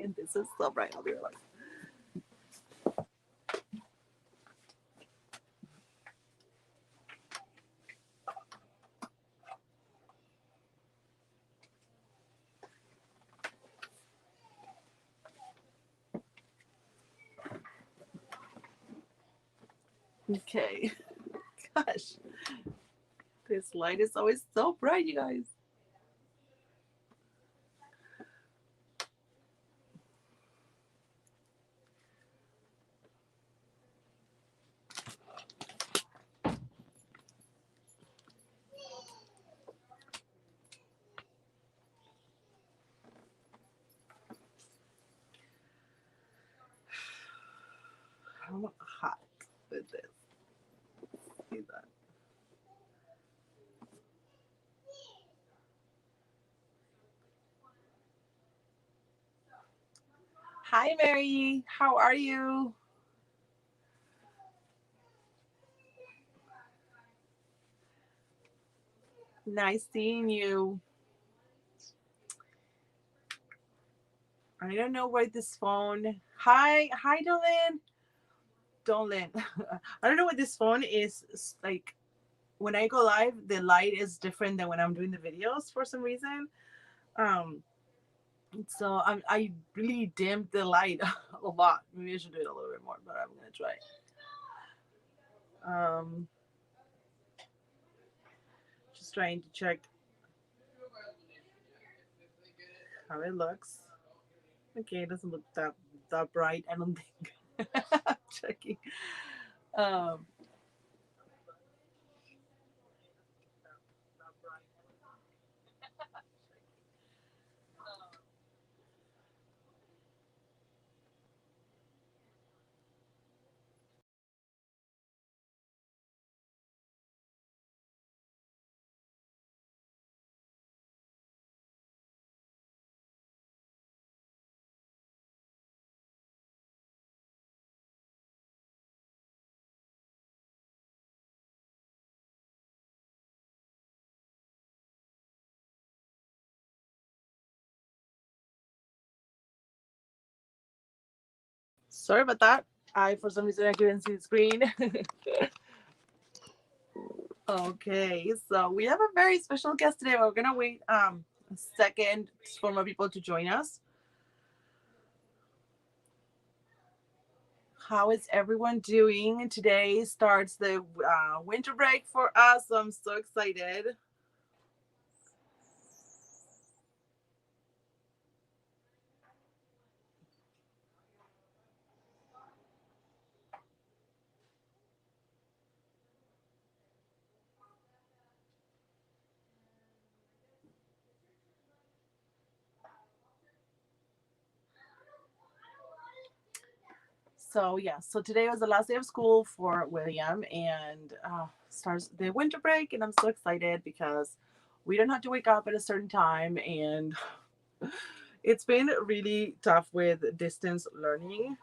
And this is so bright. I'll be right back. Okay. Gosh. This light is always so bright, you guys. I'm hot with this. See that? Hi, Mary. How are you? Nice seeing you. I don't know why this phone. Hi, Dolan. Dolan. I don't know what this phone is like. When I go live, the light is different than when I'm doing the videos for some reason. Um, so I really dimmed the light a lot. Maybe I should do it a little bit more, but I'm gonna try. Um, just trying to check how it looks. Okay, it doesn't look that bright. I don't think. I'm checking. Um, Sorry about that. For some reason I couldn't see the screen. Okay, so we have a very special guest today. We're gonna wait a second for more people to join us. How is everyone doing? Today starts the winter break for us. So I'm so excited. So yeah, so today was the last day of school for William, and starts the winter break, and I'm so excited because we don't have to wake up at a certain time, and it's been really tough with distance learning.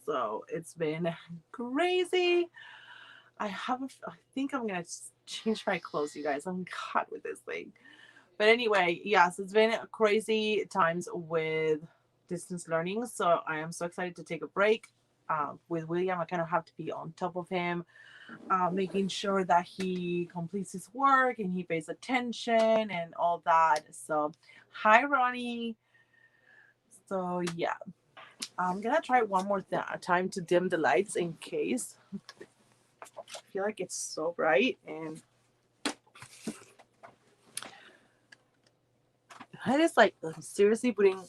So it's been crazy. I think I'm gonna change my clothes, you guys. I'm hot with this thing. But anyway, yes, it's been crazy times with distance learning. So I am so excited to take a break. With William, I kind of have to be on top of him, making sure that he completes his work and he pays attention and all that. So, hi, Ronnie. So, yeah, I'm gonna try one more time to dim the lights in case. I feel like it's so bright and it is like I'm seriously putting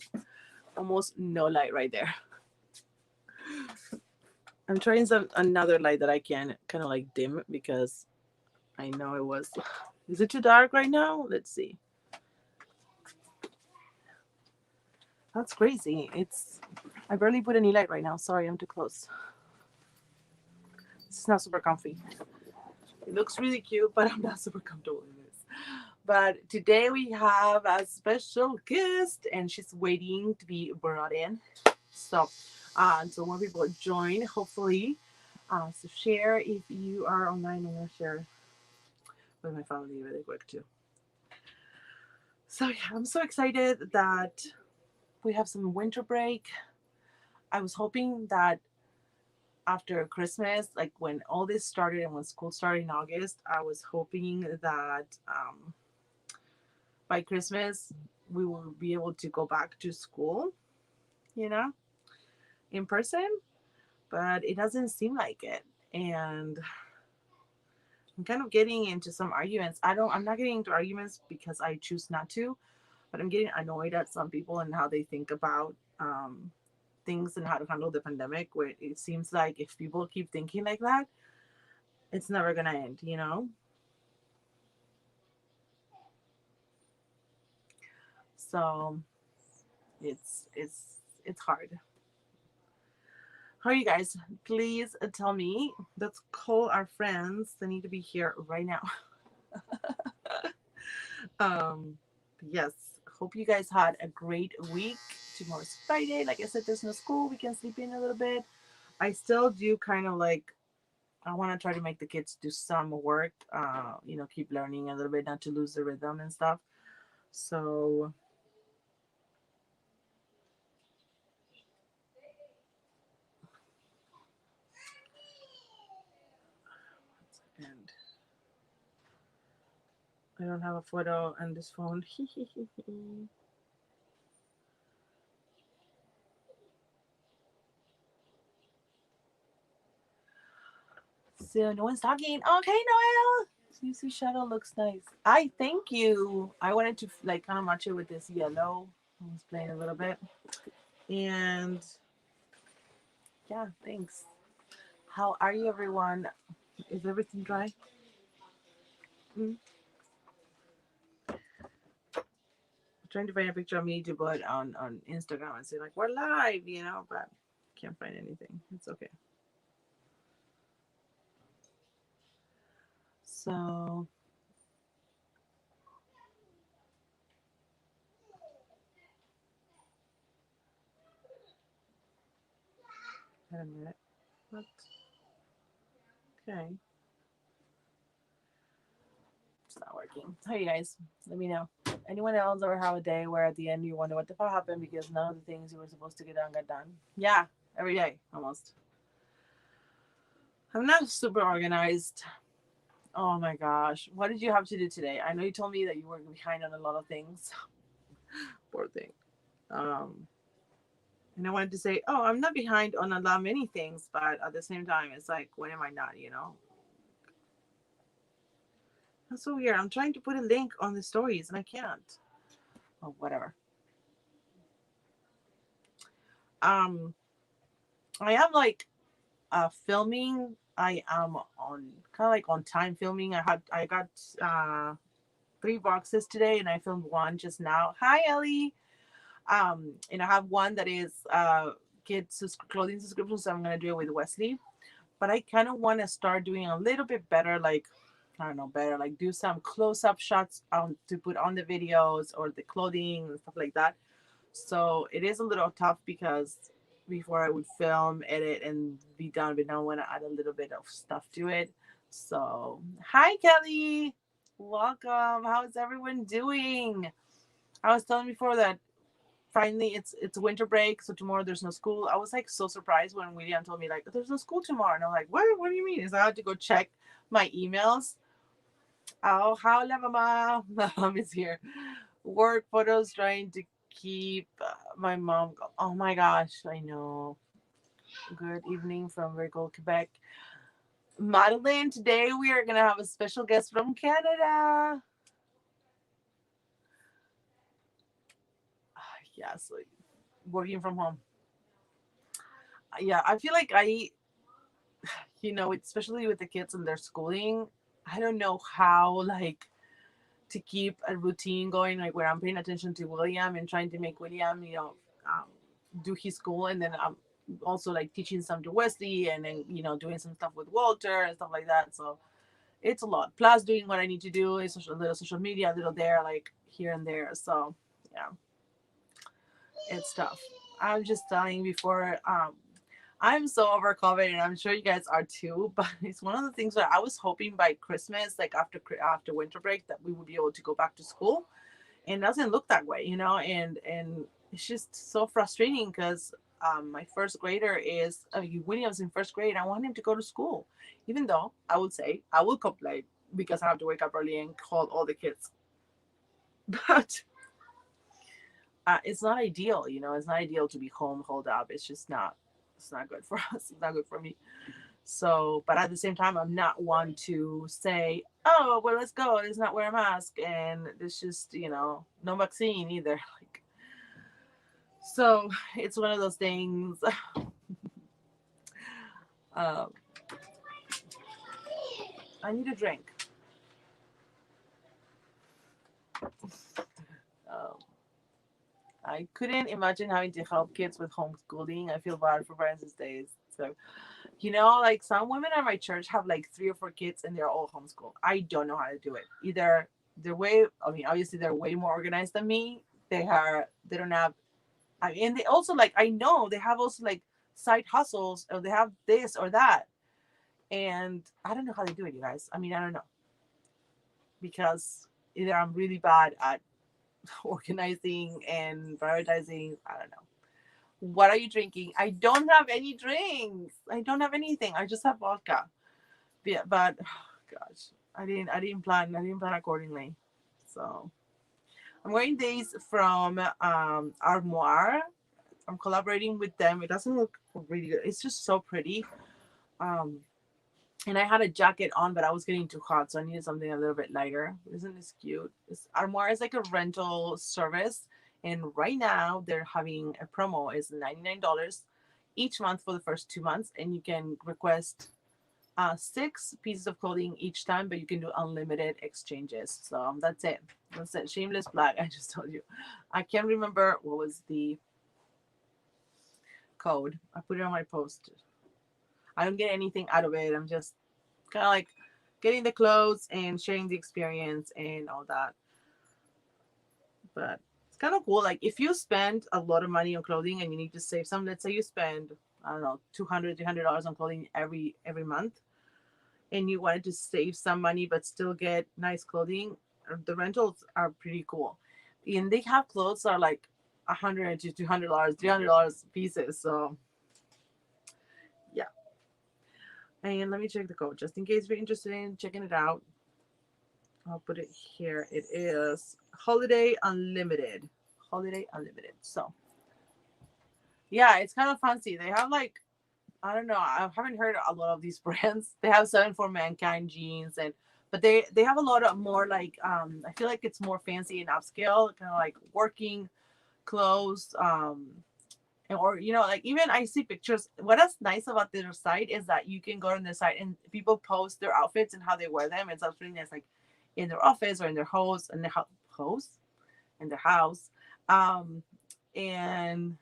almost no light right there. I'm trying another light that I can kind of like dim because I know it was. Is it too dark right now? Let's see. That's crazy. I barely put any light right now. Sorry, I'm too close. It's not super comfy. It looks really cute, but I'm not super comfortable in this. But today we have a special guest, and she's waiting to be brought in. So, until more people join, hopefully. So share if you are online. I'm gonna share with my family really quick too. So yeah, I'm so excited that we have some winter break. I was hoping that after Christmas, like when all this started and when school started in August, I was hoping that by Christmas we will be able to go back to school, you know, in person, but it doesn't seem like it. And I'm kind of getting into some arguments. I'm not getting into arguments because I choose not to, but I'm getting annoyed at some people and how they think about things and how to handle the pandemic. Where it seems like if people keep thinking like that, it's never gonna end, you know. So it's hard. How are you guys? Please tell me. Let's call our friends. They need to be here right now. um, yes. Hope you guys had a great week. Tomorrow's Friday. Like I said, there's no school. We can sleep in a little bit. I still do kind of like I want to try to make the kids do some work. Keep learning a little bit, not to lose the rhythm and stuff. So and I don't have a photo on this phone. So no one's talking. Okay, Noel. CC shadow looks nice. I thank you. I wanted to like kind of match it with this yellow. I was playing a little bit. And yeah, thanks. How are you, everyone? Is everything dry? Mm. Trying to find a picture of me to put on Instagram and say like we're live, but can't find anything. It's okay. So wait a minute. What? Okay. It's not working. Hey guys, let me know. Anyone else ever have a day where at the end you wonder what the fuck happened because none of the things you were supposed to get done got done? Yeah, every day almost. I'm not super organized. Oh my gosh. What did you have to do today? I know you told me that you were behind on a lot of things. Poor thing. Um, and I wanted to say, oh, I'm not behind on a lot many things, but at the same time, it's like, when am I not? That's so weird. I'm trying to put a link on the stories and I can't. Oh, whatever. Um, I am like filming. I am on kind of like on time filming. I got uh 3 boxes today and I filmed one just now. Hi Ellie. And I have one that is kids clothing subscription, so I'm gonna do it with Wesley. But I kind of want to start doing a little bit better, like I don't know, better, like do some close-up shots to put on the videos or the clothing and stuff like that. So it is a little tough because before I would film, edit, and be done, but now I want to add a little bit of stuff to it. So hi Kelly, welcome. How's everyone doing? I was telling before that finally it's winter break, so tomorrow there's no school. I was like so surprised when William told me like there's no school tomorrow, and I'm like, what do you mean? So I had to go check my emails. Oh, hola mama. My mom is here. Work photos, trying to keep my mom oh my gosh, I know. Good evening from Virgo, Quebec. Madeline, today we are gonna have a special guest from Canada. Yes, like working from home. Yeah, I feel like especially with the kids and their schooling, I don't know how like to keep a routine going, like where I'm paying attention to William and trying to make William, um, do his school, and then I'm also like teaching some to Wesley, and then doing some stuff with Walter and stuff like that. So it's a lot. Plus doing what I need to do is a little social media, a little there, like here and there. So yeah, it's tough. I'm just telling before I'm so over COVID, and I'm sure you guys are too. But it's one of the things that I was hoping by Christmas, like after winter break, that we would be able to go back to school, and it doesn't look that way, And it's just so frustrating because my first grader is William's in first grade. I want him to go to school, even though I would say I will complain because I have to wake up early and call all the kids. But it's not ideal, you know. It's not ideal to be home holed up. It's just not. It's not good for us. It's not good for me. So, but at the same time, I'm not one to say, "Oh, well, let's go. Let's not wear a mask," and it's just, you know, no vaccine either. Like, so it's one of those things. Um, I need a drink. Um, I couldn't imagine having to help kids with homeschooling. I feel bad for parents these days. So, you know, like some women at my church have like 3 or 4 kids and they're all homeschooled. I don't know how to do it. Either they're way, I mean, obviously they're way more organized than me. They don't have, I mean, and they also like, I know they have also like side hustles or they have this or that. And I don't know how they do it, you guys. I mean, I don't know because either I'm really bad at organizing and prioritizing. I don't know. What are you drinking? I don't have any drinks. I don't have anything. I just have vodka. Yeah, but oh, gosh, I didn't plan accordingly. So I'm wearing these from Armoire. I'm collaborating with them. It doesn't look really good. It's just so pretty. Um, and I had a jacket on, but I was getting too hot, so I needed something a little bit lighter. Isn't this cute? Armoire is like a rental service, and right now they're having a promo. It's $99 each month for the first 2 months, and you can request 6 pieces of clothing each time, but you can do unlimited exchanges. So that's it. That's it. Shameless plug. I just told you. I can't remember what was the code. I put it on my post. I don't get anything out of it. I'm just kind of like getting the clothes and sharing the experience and all that. But it's kind of cool. Like if you spend a lot of money on clothing and you need to save some, let's say you spend, I don't know, $200, $300 on clothing every month, and you wanted to save some money but still get nice clothing, the rentals are pretty cool. And they have clothes that are like $100 to $200, $300 pieces. So yeah. And let me check the code just in case you're interested in checking it out. I'll put it here. It is Holiday Unlimited. Holiday Unlimited. So yeah, it's kind of fancy. They have like, I don't know. I haven't heard a lot of these brands. They have 7 for Mankind jeans, and but they have a lot of more like I feel like it's more fancy and upscale, kind of like working clothes. And, or you know, like even I see pictures. What is nice about their site is that you can go on their site and people post their outfits and how they wear them. It's really nice, like in their office or in their house and their house in their house. Um, and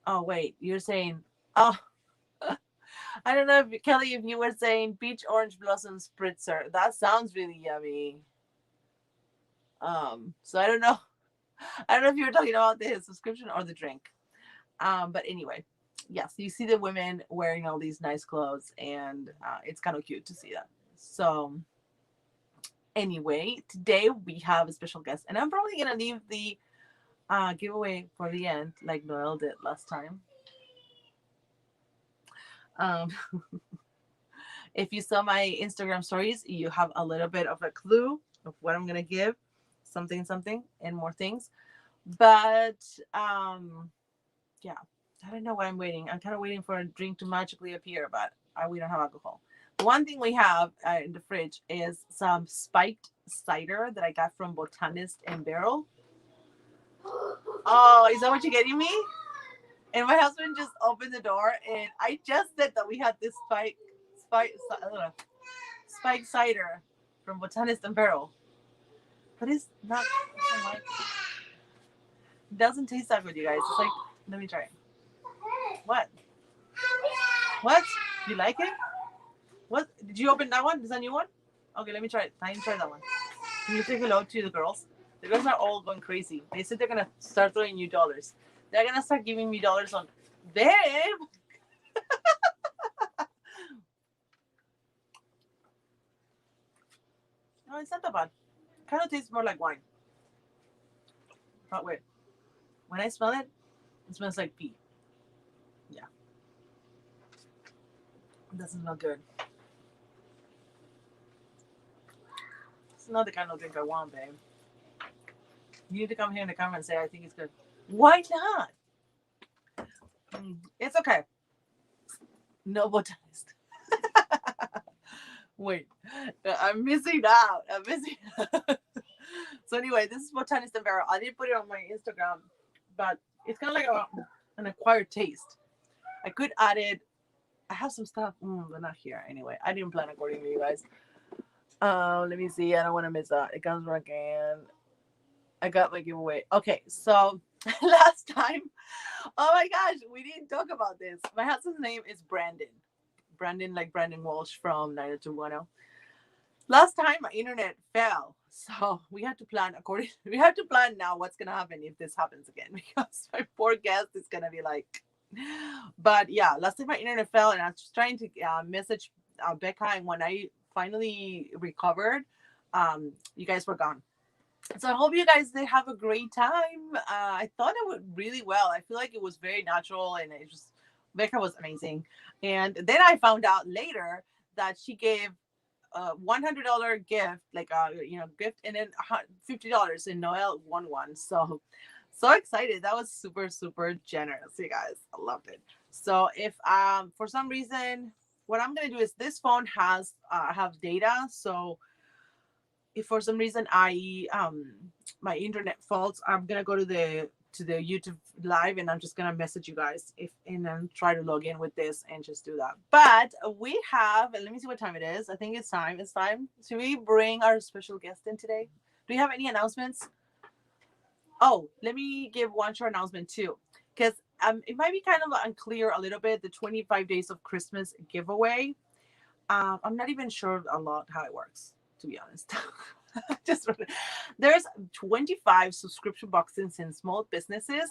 oh wait, you're saying oh. I don't know if Kelly, if you were saying peach orange blossom spritzer, that sounds really yummy. So I don't know. I don't know if you were talking about the subscription or the drink. But anyway, yes, you see the women wearing all these nice clothes, and it's kind of cute to see that. So anyway, today we have a special guest, and I'm probably gonna leave the giveaway for the end, like Noel did last time. Um, if you saw my Instagram stories, you have a little bit of a clue of what I'm gonna give, something, and more things. But yeah, I don't know why I'm waiting. I'm kind of waiting for a drink to magically appear, but we don't have alcohol. The one thing we have in the fridge is some spiked cider that I got from Botanist and Barrel. Oh, is that what you're getting me? And my husband just opened the door, and I just said that we had this spiked cider from Botanist and Barrel, but it's not. I don't like it. It doesn't taste that good, you guys. It's like, let me try it. What? What? You like it? What? Did you open that one? Is that a new one? Okay, let me try it. I didn't try that one. Can you say hello to the girls? The girls are all going crazy. They said they're gonna start throwing you dollars. They're gonna start giving me dollars on, babe. No, it's not that bad. Kind of tastes more like wine. But wait, when I smell it, it smells like pee. Yeah, it doesn't smell good. It's not the kind of drink I want, babe. You need to come here in the camera and say I think it's good. Why not? It's okay. No botanist. Wait, I'm missing out. I'm missing out. So anyway, this is botanist and barrel. I didn't put it on my Instagram, but it's kind of like an acquired taste. I could add it. I have some stuff, but not here. Anyway, I didn't plan accordingly, you guys. Let me see. I don't want to miss out. It comes from again. I got my giveaway. Okay, so last time, oh my gosh, we didn't talk about this. My husband's name is Brandon. Brandon, like Brandon Walsh from 90210. Last time my internet fell, so we had to plan according. We have to plan now what's gonna happen if this happens again because my poor guest is gonna be like. But yeah, last time my internet fell, and I was just trying to message Becca, and when I finally recovered, you guys were gone. So I hope you guys did have a great time. I thought it went really well. I feel like it was very natural, and it just Becca was amazing. And then I found out later that she gave $100 gift, like gift, and then $50, and Noel won one. So excited. That was super, super generous, you guys. I loved it. So if for some reason, what I'm gonna do is this phone has have data. So if for some reason I my internet faults, I'm gonna go to the YouTube live, and I'm just gonna message you guys and then try to log in with this and just do that. But we have, let me see what time it is. I think it's time. It's time. Should we bring our special guest in today? Do you have any announcements? Oh, let me give one short announcement too, because it might be kind of unclear a little bit, the 25 days of Christmas giveaway. I'm not even sure a lot how it works, to be honest. Just there's 25 subscription boxes in small businesses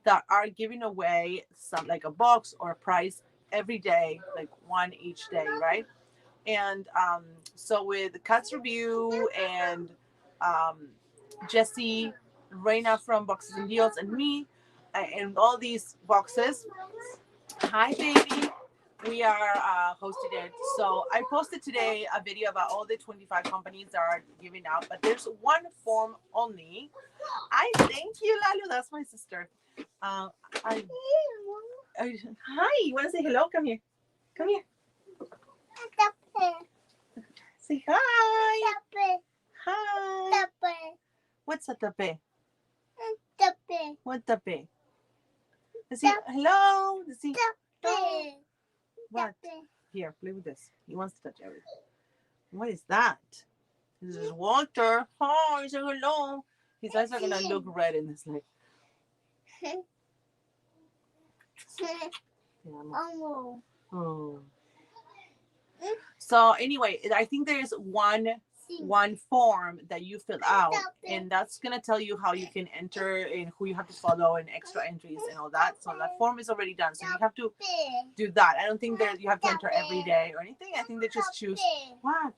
that are giving away some, like a box or a prize every day, like one each day, right? And so with Cat's Review and Jesse, Reina from Boxes and Deals, and me, and all these boxes. Hi, baby. We are hosted it. So I posted today a video about all the 25 companies that are giving out, but there's one form only. I thank you, Lalo. That's my sister. Hi. You want to say hello? Come here. Come here. Say hi. Hi. What's a tape? What tape? Let's see. Hello. Let's see. What? Here, play with this. He wants to touch everything. What is that? This is Walter. Oh, he said hello. His eyes are gonna look red in this light. Oh. So anyway, I think there's one form that you fill out, and that's gonna tell you how you can enter and who you have to follow and extra entries and all that. So that form is already done, so you have to do that. I don't think that you have to enter every day or anything. I think they just choose what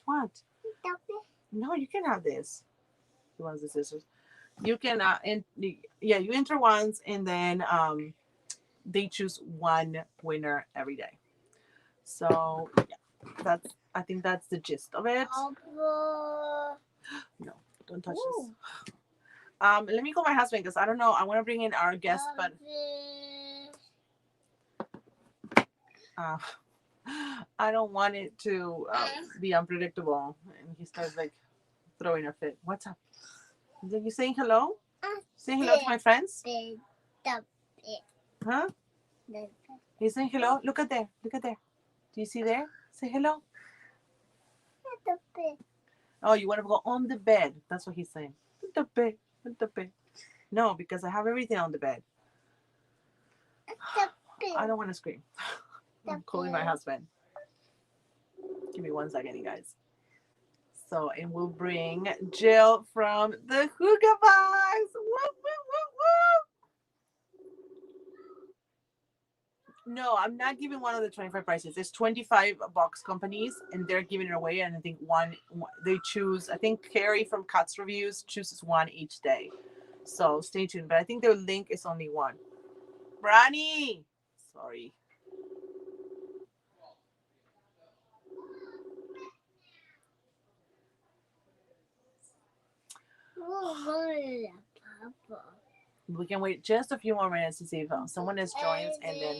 no, you can have this. He wants the scissors. You can you enter once, and then they choose one winner every day. So yeah, I think that's the gist of it. No, don't touch this. Let me call my husband because I don't know. I want to bring in our guest, but I don't want it to be unpredictable. And he starts like throwing a fit. What's up? Are you saying hello? Saying hello to my friends? Huh? He's saying hello. Look at there. Look at there. Do you see there? Say hello. Oh, you want to go on the bed? That's what he's saying. The bed. The bed. No, because I have everything on the bed. I don't want to scream. I'm calling my husband. Give me 1 second, you guys. So, and we'll bring Jill from the Hygge Bible. Woo, woo, woo, woo. No, I'm not giving one of the 25 prices. There's 25 box companies, and they're giving it away. And I think one they choose. I think Carrie from Cuts Reviews chooses one each day. So stay tuned. But I think the link is only one. Brani! Sorry. We can wait just a few more minutes to see if someone is joins, and then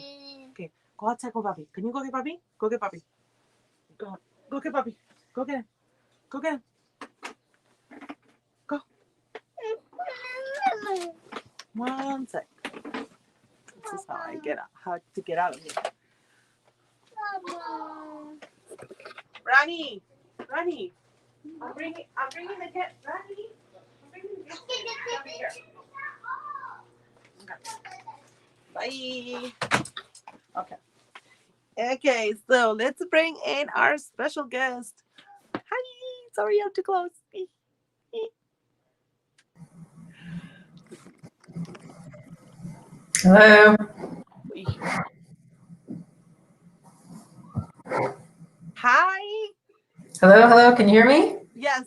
okay, go outside, go Papi. Can you go get Papi? Go get Papi. Go get Papi. Go get him. Go get him. Go. One sec. This is how to get out of here. Rani, I'm bringing the cat. Rani, I'm bringing the cat down here. Okay. Bye. Okay. Okay, so let's bring in our special guest. Hi. Sorry, I'm too close. Hello. Hi. Hello. Can you hear me? Yes,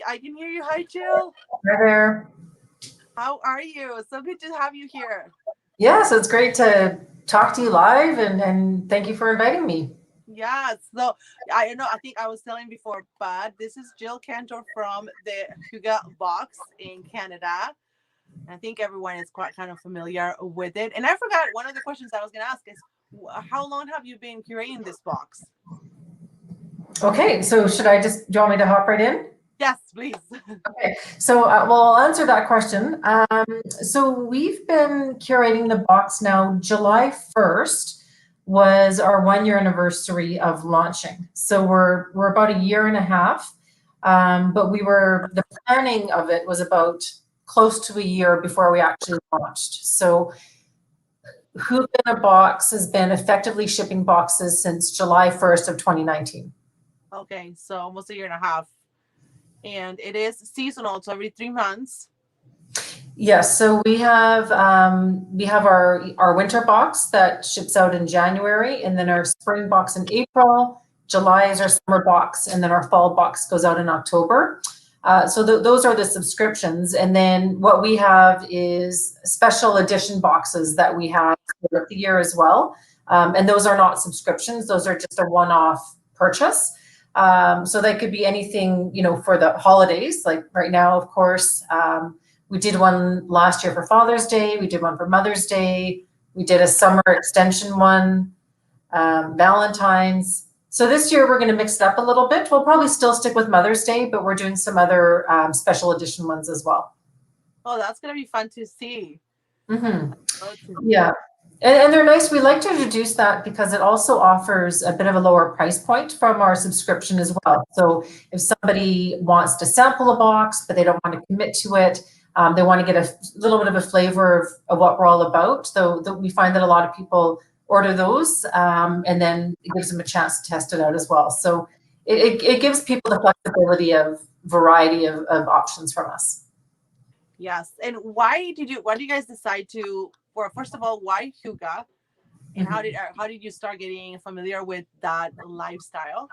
I can hear you. Hi, Jill. Hi there. How are you? So good to have you here. Yes, it's great to talk to you live, and thank you for inviting me. Yes. So I know. I think I was telling before, but this is Jill Cantor from the Hygge Box in Canada. I think everyone is quite kind of familiar with it. And I forgot one of the questions I was going to ask is, how long have you been curating this box? Okay, so do you want me to hop right in? Yes, please. Okay, so well, I'll answer that question. So we've been curating the box now. July 1st was our 1-year anniversary of launching. So we're about a year and a half, but the planning of it was about close to a year before we actually launched. So Hygge in a Box has been effectively shipping boxes since July 1st of 2019. Okay, so almost a year and a half. And it is seasonal, so every 3 months. Yes, so we have our winter box that ships out in January, and then our spring box in April. July is our summer box, and then our fall box goes out in October. So those are the subscriptions, and then what we have is special edition boxes that we have throughout the year as well, and those are not subscriptions; those are just a one-off purchase. So that could be anything, for the holidays, like right now, of course. We did one last year for Father's Day. We did one for Mother's Day. We did a summer extension one, Valentine's. So this year we're going to mix it up a little bit. We'll probably still stick with Mother's Day, but we're doing some other special edition ones as well. Oh, that's going to be fun to see. Mm-hmm. Yeah. And they're nice. We like to introduce that because it also offers a bit of a lower price point from our subscription as well. So if somebody wants to sample a box, but they don't want to commit to it, they want to get a little bit of a flavor of what we're all about. So we find that a lot of people order those, and then it gives them a chance to test it out as well. So it gives people the flexibility of variety of options from us. Yes. And why do you guys decide to, first of all, why Hygge? And how did you start getting familiar with that lifestyle?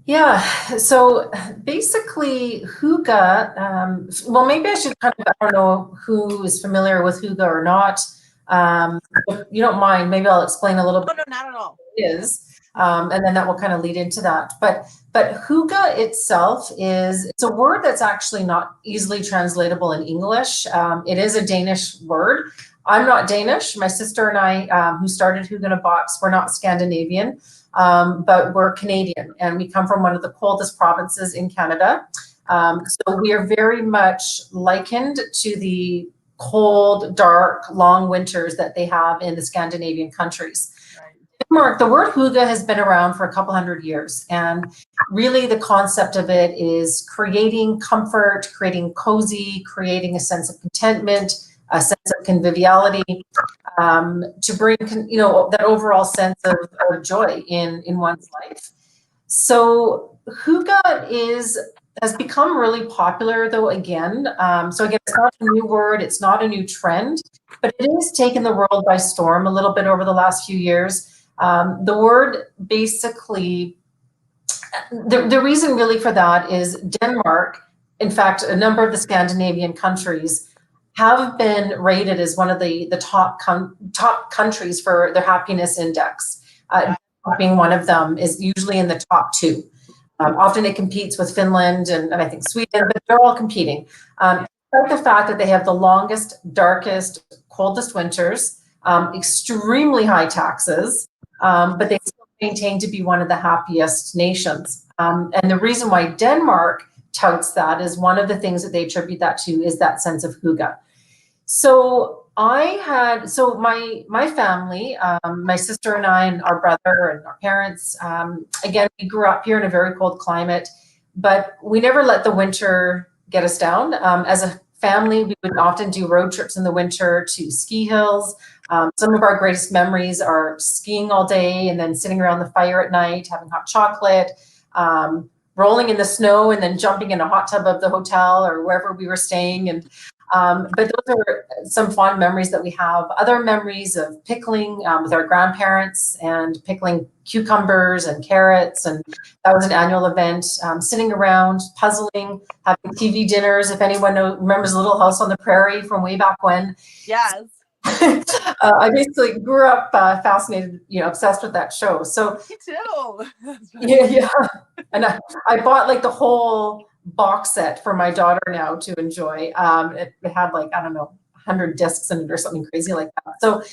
Yeah, so basically Hygge, well, maybe I should I don't know who is familiar with Hygge or not. If you don't mind, maybe I'll explain a little bit. No, not at all. What it is. And then that will kind of lead into that. But Hygge itself it's a word that's actually not easily translatable in English. It is a Danish word. I'm not Danish. My sister and I, who started Hygge in a Box, we're not Scandinavian, but we're Canadian, and we come from one of the coldest provinces in Canada. So we are very much likened to the cold, dark, long winters that they have in the Scandinavian countries. Denmark, the word Hygge has been around for a couple hundred years, and really the concept of it is creating comfort, creating cozy, creating a sense of contentment, a sense of conviviality, to bring that overall sense of joy in one's life. So Hygge has become really popular, though, again. So again, it's not a new word, it's not a new trend, but it has taken the world by storm a little bit over the last few years. The word basically, the reason really for that is Denmark in fact, a number of the Scandinavian countries have been rated as one of the top countries for their happiness index. Being one of them is usually in the top 2. Often it competes with Finland and I think Sweden, but they're all competing. Despite the fact that they have the longest, darkest, coldest winters, extremely high taxes, but they still maintain to be one of the happiest nations. And the reason why Denmark touts that is one of the things that they attribute that to is that sense of hygge. So my family, my sister and I and our brother and our parents, again, we grew up here in a very cold climate, but we never let the winter get us down. As a family, we would often do road trips in the winter to ski hills. Some of our greatest memories are skiing all day and then sitting around the fire at night, having hot chocolate, rolling in the snow and then jumping in a hot tub of the hotel or wherever we were staying. And but those are some fond memories that we have. Other memories of pickling with our grandparents and pickling cucumbers and carrots. And that was an annual event, sitting around, puzzling, having TV dinners. If anyone remembers Little House on the Prairie from way back when. Yes. I basically grew up fascinated, obsessed with that show. So me too. Yeah. And I bought like the whole box set for my daughter now to enjoy. It had like, I don't know, 100 discs in it or something crazy like that.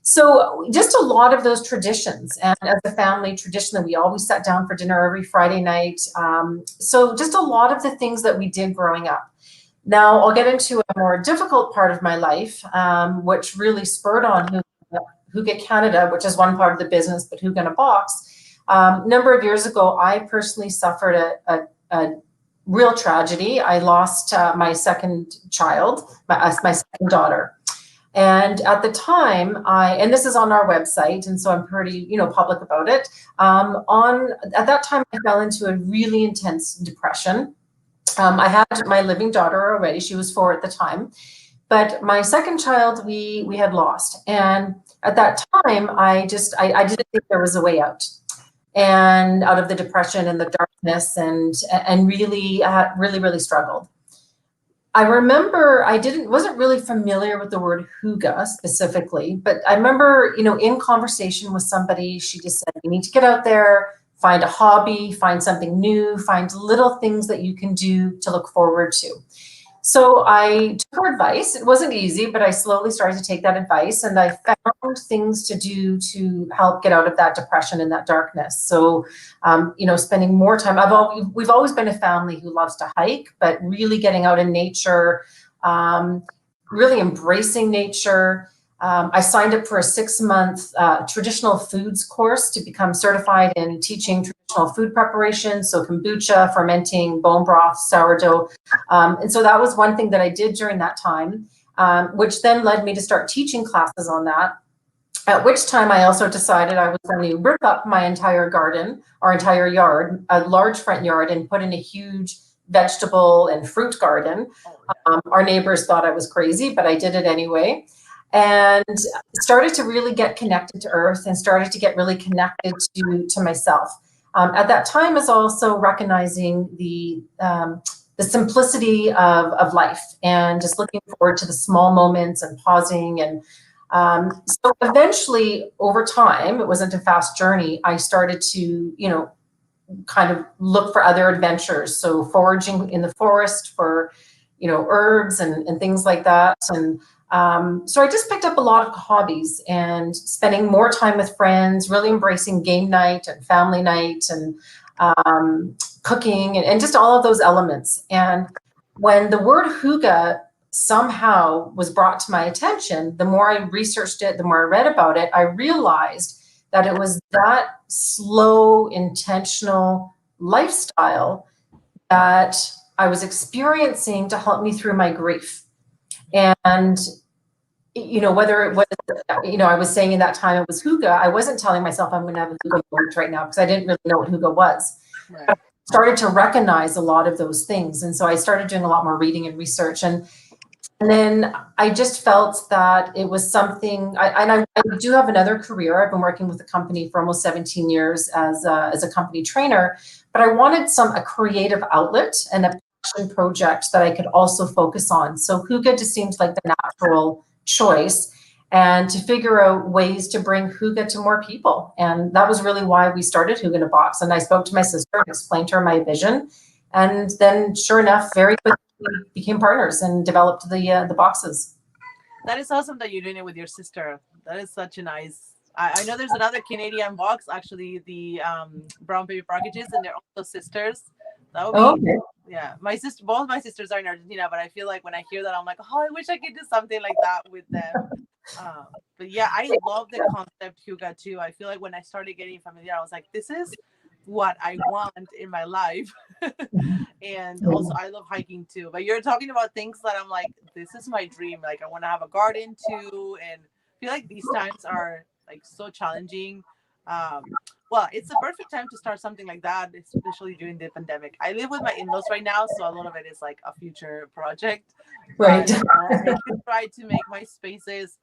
So just a lot of those traditions, and as a family tradition that we always sat down for dinner every Friday night. So just a lot of the things that we did growing up. Now I'll get into a more difficult part of my life, which really spurred on Hygge Canada, which is one part of the business, but Hygge in a box. A number of years ago, I personally suffered a real tragedy. I lost my second child, my second daughter. And at the time, and this is on our website, and so I'm pretty, public about it. At that time, I fell into a really intense depression. I had my living daughter already. She was 4 at the time. But my second child, we had lost. And at that time, I didn't think there was a way out. And out of the depression and the darkness, and really, really struggled. I remember wasn't really familiar with the word hygge specifically, but I remember, in conversation with somebody, she just said, you need to get out there, find a hobby, find something new, find little things that you can do to look forward to. So I took her advice. It wasn't easy, but I slowly started to take that advice, and I found things to do to help get out of that depression and that darkness. So, spending more time. We've always been a family who loves to hike, but really getting out in nature, really embracing nature. I signed up for a 6-month traditional foods course to become certified in teaching traditional food preparation. So kombucha, fermenting, bone broth, sourdough. And so that was one thing that I did during that time, which then led me to start teaching classes on that. At which time I also decided I was going to rip up my entire garden, our entire yard, a large front yard, and put in a huge vegetable and fruit garden. Our neighbors thought I was crazy, but I did it anyway. And started to really get connected to earth and started to get really connected to myself. At that time is also recognizing the simplicity of life and just looking forward to the small moments and pausing. And so eventually over time, it wasn't a fast journey. I started to, kind of look for other adventures. So foraging in the forest for, herbs and things like that. And so I just picked up a lot of hobbies and spending more time with friends, really embracing game night and family night and cooking and just all of those elements. And when the word hygge somehow was brought to my attention, the more I researched it, the more I read about it, I realized that it was that slow, intentional lifestyle that I was experiencing to help me through my grief. And whether it was, I was saying in that time it was hygge, I wasn't telling myself I'm going to have a hygge moment right now because I didn't really know what hygge was. Right. I started to recognize a lot of those things. And so I started doing a lot more reading and research. And then I just felt that it was something, I do have another career. I've been working with the company for almost 17 years as a company trainer, but I wanted a creative outlet and a passion project that I could also focus on. So Hygge just seemed like the natural choice, and to figure out ways to bring Hygge to more people. And that was really why we started Hygge in a Box. And I spoke to my sister and explained to her my vision. And then sure enough, very quickly we became partners and developed the boxes. That is awesome that you're doing it with your sister. That is such a nice. I know there's another Canadian box, actually, the brown paper packages, and they're also sisters. That would be, Okay. yeah. My sister, both my sisters are in Argentina, but I feel like when I hear that, I'm like, oh, I wish I could do something like that with them. But yeah, I love the concept Hygge too. I feel like when I started getting familiar, I was like, this is what I want in my life. And also I love hiking too. But you're talking about things that I'm like, this is my dream. Like I want to have a garden too. And I feel like these times are like so challenging. Well, it's the perfect time to start something like that, especially during the pandemic. I live with my in-laws right now, so a lot of it is like a future project. Right. But I could try to make my spaces.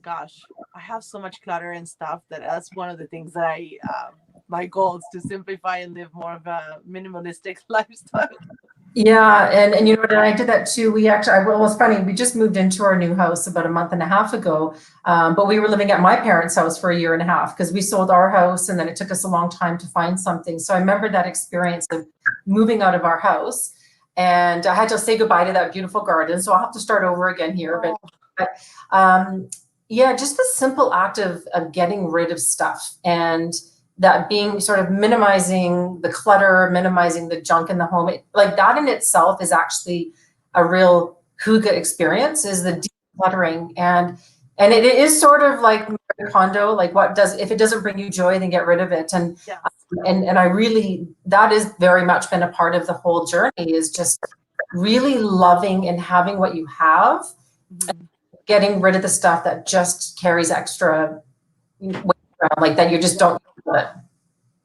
Gosh, I have so much clutter and stuff that's one of the things that my goal is to simplify and live more of a minimalistic lifestyle. Yeah, and you know what, and I did that too. We actually, well, it's funny, we just moved into our new house about a month and a half ago, but we were living at my parents' house for a year and a half because we sold our house and then it took us a long time to find something. So I remember that experience of moving out of our house, and I had to say goodbye to that beautiful garden. So I'll have to start over again here. But yeah, just the simple act of getting rid of stuff, and that being sort of minimizing the clutter, minimizing the junk in the home, like that in itself is actually a real Hygge experience, is the decluttering. And it is sort of like Marie Kondo, like if it doesn't bring you joy, then get rid of it. And Yes. and I really, that has very much been a part of the whole journey, is just really loving and having what you have, getting rid of the stuff that just carries extra weight around, like that you just don't use it.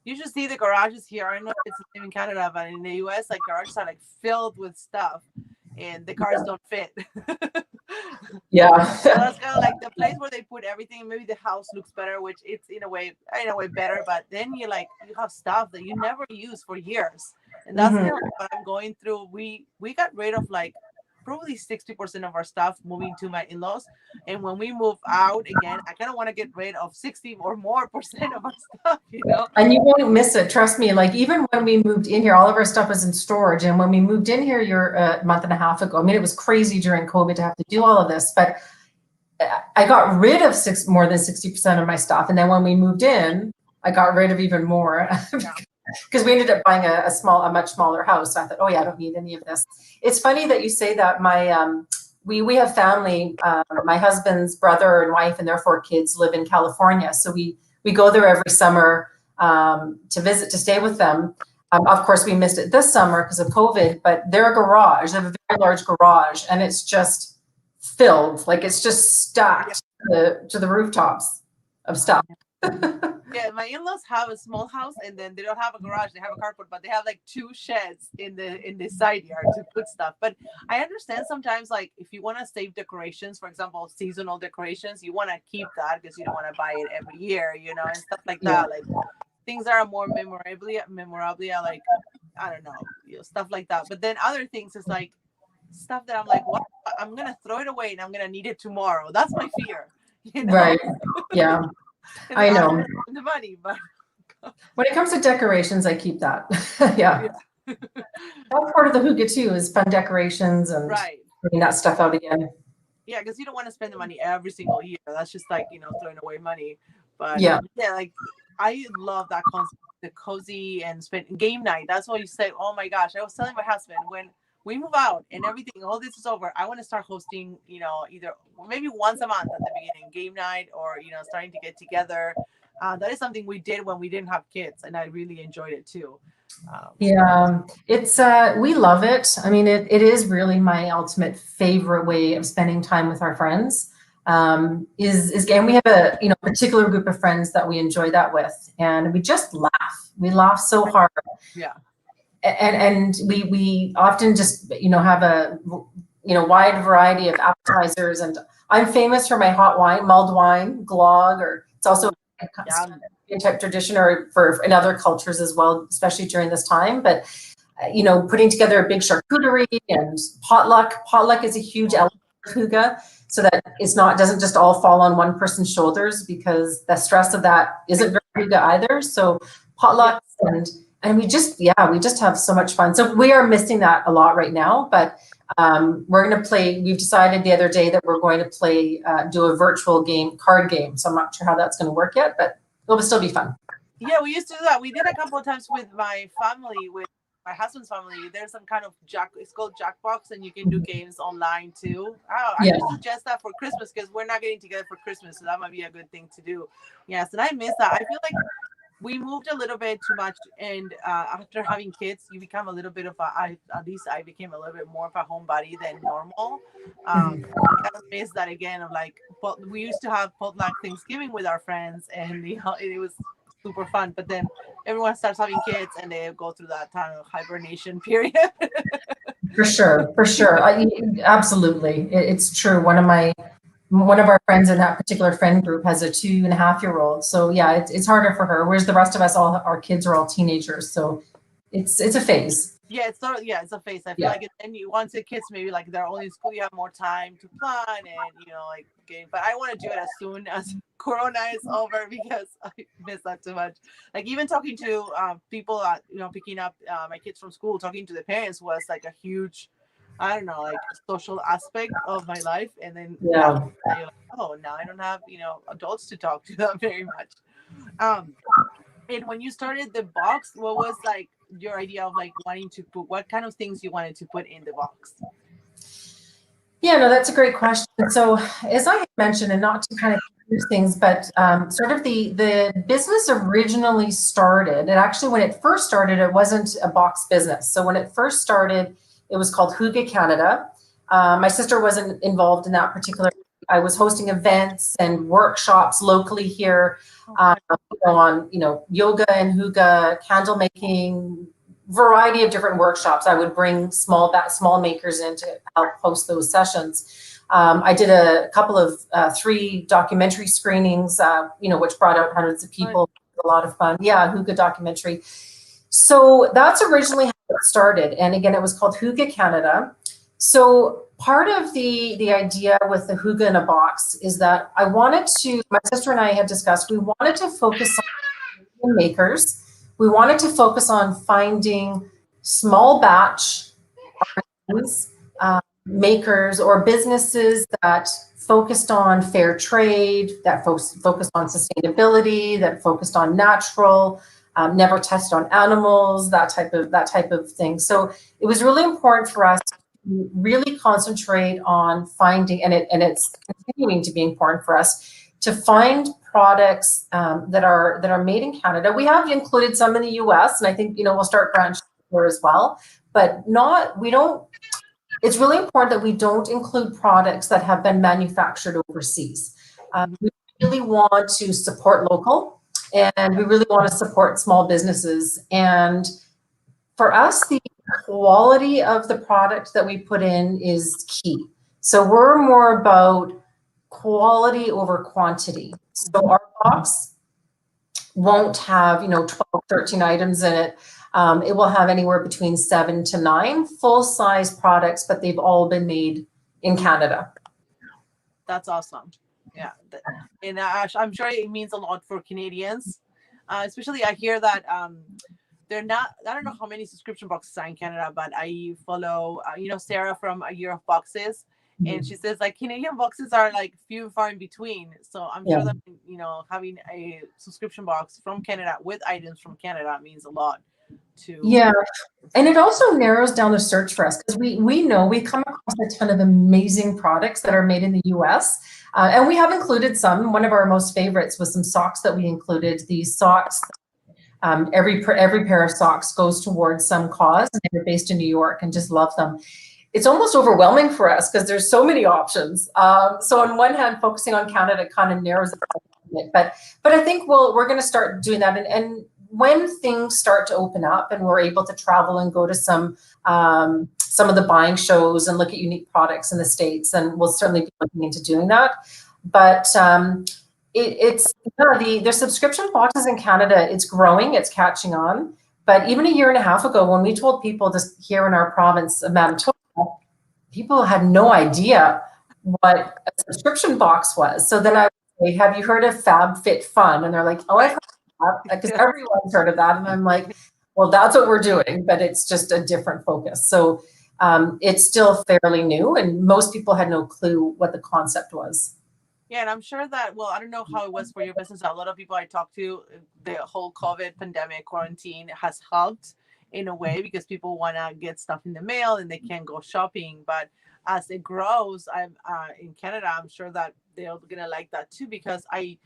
You should see the garages here. I don't know if it's the same in Canada, but in the US, like garages are like filled with stuff and the cars don't fit. Yeah. So that's kind of like the place where they put everything. Maybe the house looks better, which it's in a way better, but then you have stuff that you never use for years. And that's kind of what I'm going through. We got rid of like probably 60% of our stuff moving to my in-laws, and when we move out again, I kind of want to get rid of 60 or more percent of our stuff, you know. And you won't miss it, trust me. Like even when we moved in here, all of our stuff was in storage, and when we moved in here a month and a half ago, I mean, it was crazy during COVID to have to do all of this, but I got rid of more than 60% of my stuff, and then when we moved in, I got rid of even more. Because we ended up buying a much smaller house. So I thought, oh yeah, I don't need any of this. It's funny that you say that. We have family. My husband's brother and wife and their 4 kids live in California, so we go there every summer to visit, to stay with them. Of course, we missed it this summer because of COVID. But their garage, they have a very large garage, and it's just filled, like it's just stacked to the rooftops of stuff. Yeah, my in-laws have a small house, and then they don't have a garage. They have a carport, but they have like 2 sheds in the side yard to put stuff. But I understand sometimes, like if you want to save decorations, for example, seasonal decorations, you want to keep that because you don't want to buy it every year, you know, and stuff like that. Like things that are more memorabilia, like I don't know, stuff like that. But then other things is like stuff that I'm like, what? I'm gonna throw it away and I'm gonna need it tomorrow. That's my fear, you know? Right? Yeah. I know. The money, but when it comes to decorations, I keep that. Yeah. That's part of the Hygge too, is fun decorations and bringing that stuff out again. Yeah, because you don't want to spend the money every single year. That's just like, throwing away money. But yeah, like I love that concept, the cozy and spend game night. That's what you say. Oh my gosh, I was telling my husband, when we move out and everything, all this is over, I want to start hosting, either maybe once a month at the beginning, game night, or, starting to get together. That is something we did when we didn't have kids, and I really enjoyed it too. Yeah, it's, we love it. I mean, it is really my ultimate favorite way of spending time with our friends. And we have a, particular group of friends that we enjoy that with, and we just laugh. We laugh so hard. Yeah. And we often just, have a, wide variety of appetizers. And I'm famous for my hot wine, mulled wine, glögg, or it's also a type tradition, or in other cultures as well, especially during this time. But putting together a big charcuterie and potluck. Potluck is a huge element of Hygge, so that doesn't just all fall on one person's shoulders, because the stress of that isn't very Hygge either. So potluck, and we just have so much fun. So we are missing that a lot right now, but we're going to play. We've decided the other day that we're going to play, do a virtual card game. So I'm not sure how that's going to work yet, but it'll still be fun. Yeah, we used to do that. We did a couple of times with my family, with my husband's family. There's some kind of it's called Jackbox, and you can do games online too. I just suggest that for Christmas, because we're not getting together for Christmas, so that might be a good thing to do. Yes, and I miss that. I feel like we moved a little bit too much, and after having kids, you become a little bit of at least I became a little bit more of a homebody than normal. I kind of miss that again of like, we used to have potluck Thanksgiving with our friends, and it was super fun. But then everyone starts having kids, and they go through that kind of hibernation period. For sure. Absolutely, it's true. One of our friends in that particular friend group has a 2.5-year-old. So yeah, it's harder for her. Whereas the rest of us, all our kids are all teenagers. So it's a phase. Yeah, it's a phase. I feel like once the kids maybe like they're only in school, you have more time to plan and like game. But I want to do it as soon as Corona is over, because I miss that too much. Like even talking to people, picking up my kids from school, talking to the parents was like a huge, I don't know, like social aspect of my life. And then now I don't have adults to talk to them very much. And when you started the box, what was like your idea of like wanting to put, what kind of things you wanted to put in the box? Yeah, no, that's a great question. So as I mentioned, and not to kind of use things, but sort of the business originally started, and actually when it first started, it wasn't a box business. So when it first started, it was called Hygge Canada. My sister wasn't involved in that particular. I was hosting events and workshops locally here on yoga and Hygge, candle making, variety of different workshops. I would bring small makers in to help host those sessions. I did a couple of 3 documentary screenings, which brought out hundreds of people. A lot of fun. Yeah, Hygge documentary. So that's originally how it started. And again, it was called Hygge Canada. So part of the idea with the Hygge in a box is that my sister and I had discussed, we wanted to focus on makers. We wanted to focus on finding small batch makers or businesses that focused on fair trade, that focused on sustainability, that focused on natural, never tested on animals, that type of thing. So it was really important for us to really concentrate on finding, and it's continuing to be important for us to find products that are made in Canada. We have included some in the US, and I think we'll start branching there as well. But it's really important that we don't include products that have been manufactured overseas. We really want to support local, and we really want to support small businesses. And for us, the quality of the product that we put in is key. So we're more about quality over quantity. So our box won't have 12, 13 items in it. It will have anywhere between 7 to 9 full-size products, but they've all been made in Canada. That's awesome. Yeah, and I'm sure it means a lot for Canadians, especially I hear that they're not, I don't know how many subscription boxes are in Canada, but I follow Sarah from A Year of Boxes, and she says like Canadian boxes are like few and far in between. So I'm sure that having a subscription box from Canada with items from Canada means a lot to. Yeah, and it also narrows down the search for us, because we know we come across a ton of amazing products that are made in the US, and we have included some. One of our most favorites was some socks that we included. These socks, every pair of socks goes towards some cause, and they're based in New York, and just love them. It's almost overwhelming for us because there's so many options. So on one hand, focusing on Canada kind of narrows it down, but I think we're going to start doing that, and when things start to open up and we're able to travel and go to some of the buying shows and look at unique products in the States, and we'll certainly be looking into doing that. But the subscription boxes in Canada, it's growing, it's catching on. But even a year and a half ago, when we told people this here in our province of Manitoba, people had no idea what a subscription box was. So then I would say, have you heard of FabFitFun? And they're like, oh, I've heard of that, because everyone's heard of that. And I'm like, well, that's what we're doing, but it's just a different focus. So it's still fairly new, and most people had no clue what the concept was. Yeah, and I'm sure that, well, I don't know how it was for your business. A lot of people I talked to, the whole COVID pandemic quarantine has helped in a way because people want to get stuff in the mail and they can't go shopping. But as it grows, I'm in Canada, I'm sure that they're gonna like that too, because I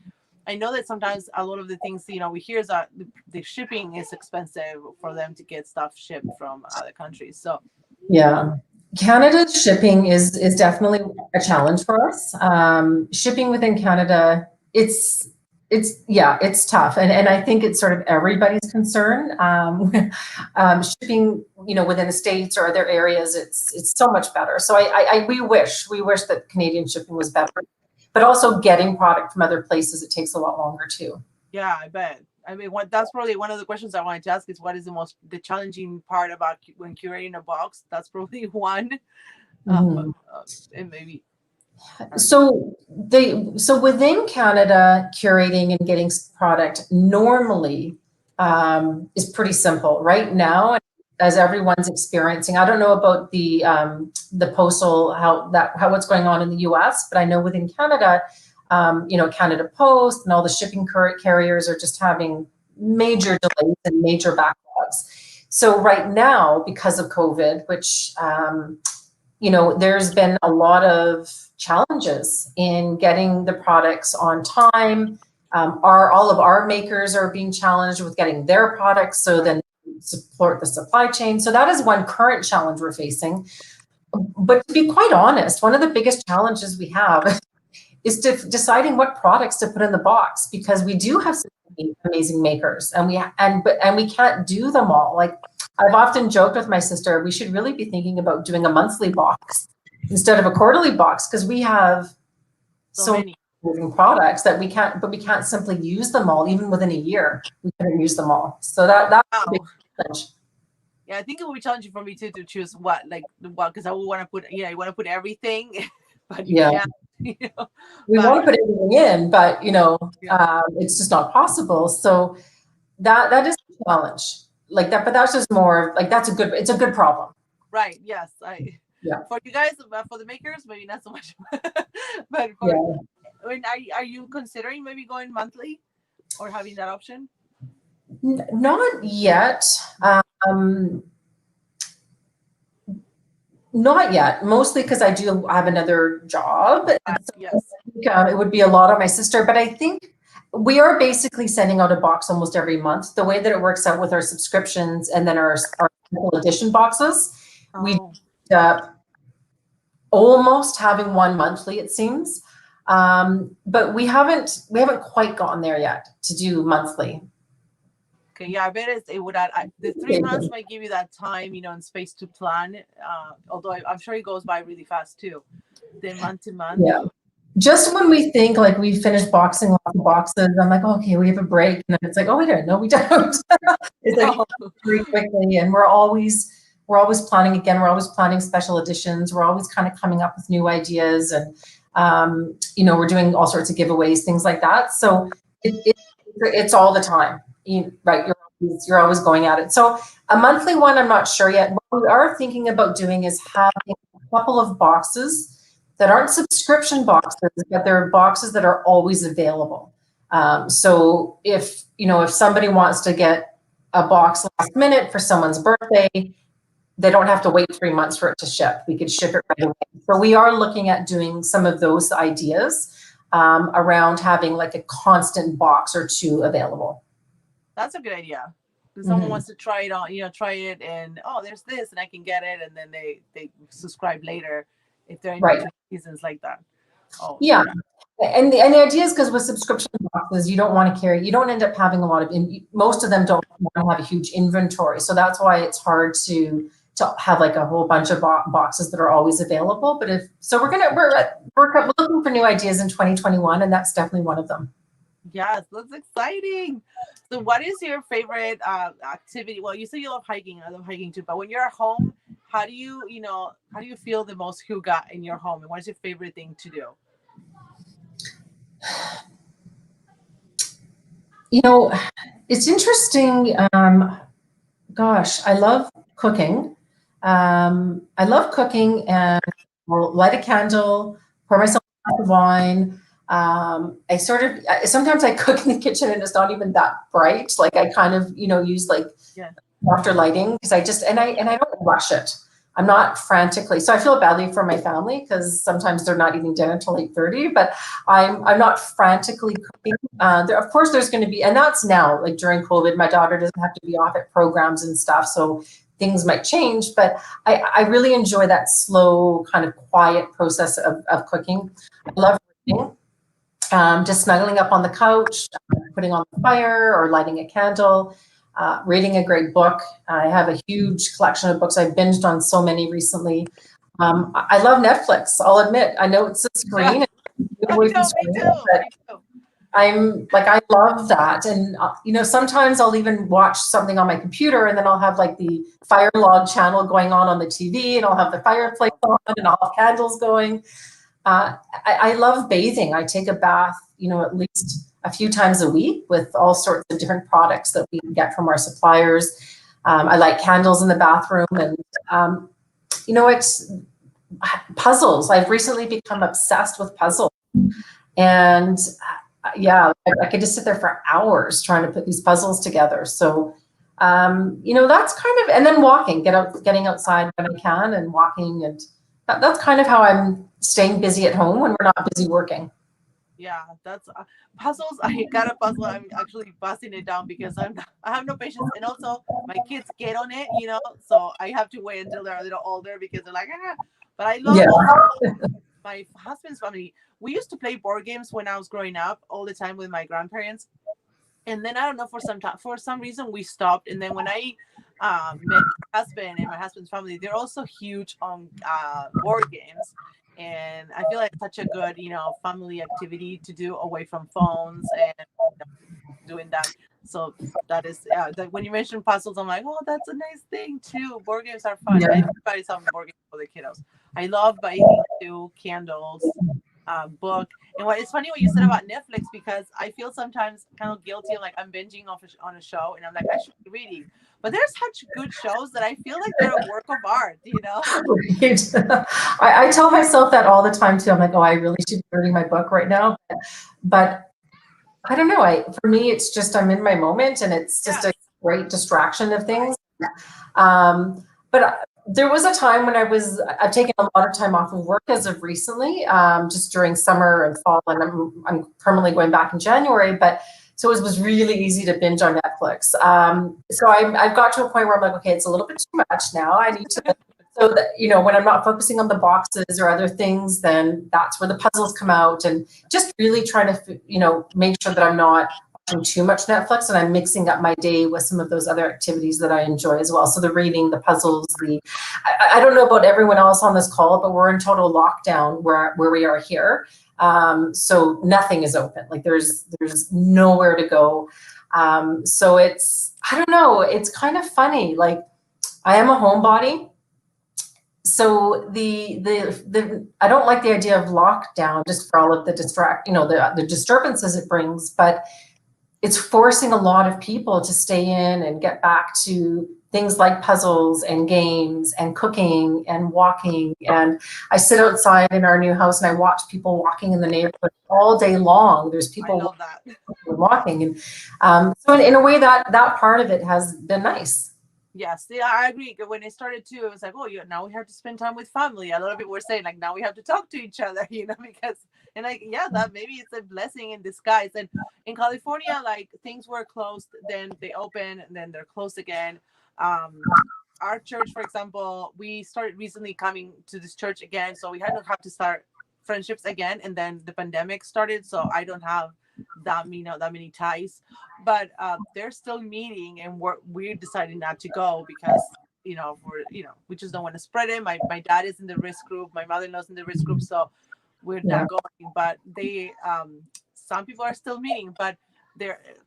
know that sometimes a lot of the things we hear is that the shipping is expensive for them to get stuff shipped from other countries. So yeah. Canada's shipping is definitely a challenge for us. Shipping within Canada, it's tough, and I think it's sort of everybody's concern. Shipping, within the States or other areas, it's so much better. So we wish that Canadian shipping was better, but also getting product from other places, it takes a lot longer too. Yeah, I bet. I mean, that's probably one of the questions I wanted to ask is what is the challenging part about when curating a box? That's probably one. And maybe. So within Canada, curating and getting product normally is pretty simple. Right now, as everyone's experiencing, I don't know about the postal, how what's going on in the US, but I know within Canada, Canada Post and all the shipping carriers are just having major delays and major backlogs. So right now, because of COVID, which, there's been a lot of challenges in getting the products on time. All of our makers are being challenged with getting their products, so then support the supply chain. So that is one current challenge we're facing. But to be quite honest, one of the biggest challenges we have is deciding what products to put in the box, because we do have some amazing makers, and we can't do them all. Like, I've often joked with my sister, we should really be thinking about doing a monthly box instead of a quarterly box, because we have so many moving products that we can't simply use them all. Even within a year, we couldn't use them all. So that's a big challenge. Yeah, I think it will be challenging for me too to choose because I would want to put, you want to put everything, but you can't. We want to put everything in, but it's just not possible. So that is a challenge. Like that, but that's just more like it's a good problem. Right. Yes. For you guys, for the makers, maybe not so much. But I mean, are you considering maybe going monthly or having that option? Not yet. Not yet, mostly because I do have another job. Yes. It would be a lot on my sister, but I think we are basically sending out a box almost every month. The way that it works out with our subscriptions and then our edition boxes, we end up almost having one monthly, it seems. But we haven't quite gotten there yet to do monthly. Okay, yeah, I bet it would add. The 3 months might give you that time, and space to plan. Although I'm sure it goes by really fast too. Then month to month. Yeah. Just when we think like we finished boxing lots of boxes, I'm like, okay, we have a break, and then it's like, oh, we don't. No, we don't. It's like very quickly, and we're always planning again. We're always planning special editions. We're always kind of coming up with new ideas, and we're doing all sorts of giveaways, things like that. So it's all the time. Right, you're always going at it. So a monthly one, I'm not sure yet. What we are thinking about doing is having a couple of boxes that aren't subscription boxes, but they're boxes that are always available. So if somebody wants to get a box last minute for someone's birthday, they don't have to wait 3 months for it to ship. We could ship it right away. So we are looking at doing some of those ideas around having like a constant box or two available. That's a good idea. If someone wants to try it on, try it, and there's this, and I can get it, and then they subscribe later if they're in seasons like that. Yeah. And the idea is because with subscription boxes, you don't want to carry, you don't end up having a lot of, most of them don't want to have a huge inventory. So that's why it's hard to have like a whole bunch of boxes that are always available. But we're looking for new ideas in 2021, and that's definitely one of them. Yes, that's exciting. So, what is your favorite activity? Well, you say you love hiking. I love hiking too. But when you're at home, how do you, how do you feel the most hygge in your home? And what is your favorite thing to do? You know, it's interesting. Gosh, I love cooking. I love cooking and I'll light a candle, pour myself a glass of wine. Sometimes I cook in the kitchen and it's not even that bright. Like I kind of, use like Yeah. after lighting because I don't rush it. I'm not frantically. So I feel badly for my family because sometimes they're not eating dinner till 8:30. But I'm not frantically cooking. Of course, there's going to be, and that's now like during COVID. My daughter doesn't have to be off at programs and stuff, so things might change. But I really enjoy that slow, kind of quiet process of cooking. I love reading. Just snuggling up on the couch, putting on the fire or lighting a candle, reading a great book. I have a huge collection of books. I've binged on so many recently. I love Netflix. I'll admit, I know it's a Yeah. screen, I away from know, me screen, too. but Me too. I love that. And, sometimes I'll even watch something on my computer and then I'll have like the fire log channel going on the TV and I'll have the fireplace on and I'll have candles going. I love bathing. I take a bath, at least a few times a week with all sorts of different products that we can get from our suppliers. I light candles in the bathroom and, it's puzzles. I've recently become obsessed with puzzles. And yeah, I could just sit there for hours trying to put these puzzles together. So, that's kind of, and then walking, getting outside when I can and walking. And that's kind of how I'm staying busy at home when we're not busy working. Yeah, that's puzzles. I got a puzzle. I'm actually busting it down because I have no patience, and also my kids get on it, so I have to wait until they're a little older because they're like, ah. But I love Yeah. also my husband's family. We used to play board games when I was growing up all the time with my grandparents, and then I don't know, for some reason we stopped. And then when I met my husband and my husband's family, they're also huge on board games, and I feel like it's such a good family activity to do away from phones and doing that. So that is, yeah, when you mentioned puzzles, I'm like, oh, that's a nice thing too. Board games are fun. Yeah. I buy some board games for the kiddos. I love bathing too, candles, book. And what it's funny what you said about Netflix, because I feel sometimes kind of guilty, like I'm binging on a show and I'm like, I should be reading. But there's such good shows that I feel like they're a work of art. Right. I tell myself that all the time too. I'm like, oh, I really should be reading my book right now. But I don't know. For me, it's just I'm in my moment, and it's just Yeah. a great distraction of things. But there was a time when I've taken a lot of time off of work as of recently, just during summer and fall, and I'm permanently going back in January. But so it was really easy to binge on Netflix. So I've got to a point where I'm like, okay, it's a little bit too much now. I need to. So that, when I'm not focusing on the boxes or other things, then that's where the puzzles come out, and just really trying to, make sure that I'm not watching too much Netflix and I'm mixing up my day with some of those other activities that I enjoy as well. So the reading, the puzzles, I don't know about everyone else on this call, but we're in total lockdown where we are here. So nothing is open. Like there's nowhere to go. So I don't know, it's kind of funny. Like I am a homebody. So the I don't like the idea of lockdown just for all of the the disturbances it brings, but it's forcing a lot of people to stay in and get back to things like puzzles and games and cooking and walking. And I sit outside in our new house and I watch people walking in the neighborhood all day long. There's I people love that. walking, and so in a way that part of it has been nice. Yes, yeah, I agree. When it started too, it was like, oh, now we have to spend time with family. A lot of people were saying like, now we have to talk to each other, because, and like, yeah, that maybe it's a blessing in disguise. And in California, like things were closed, then they open, and then they're closed again. Our church, for example, we started recently coming to this church again, so we had to have to start friendships again, and then the pandemic started, so I don't have that many ties, but they're still meeting, and we're deciding not to go because we just don't want to spread it. My dad is in the risk group, my mother-in-law's in the risk group, so we're Yeah. not going. But they some people are still meeting, but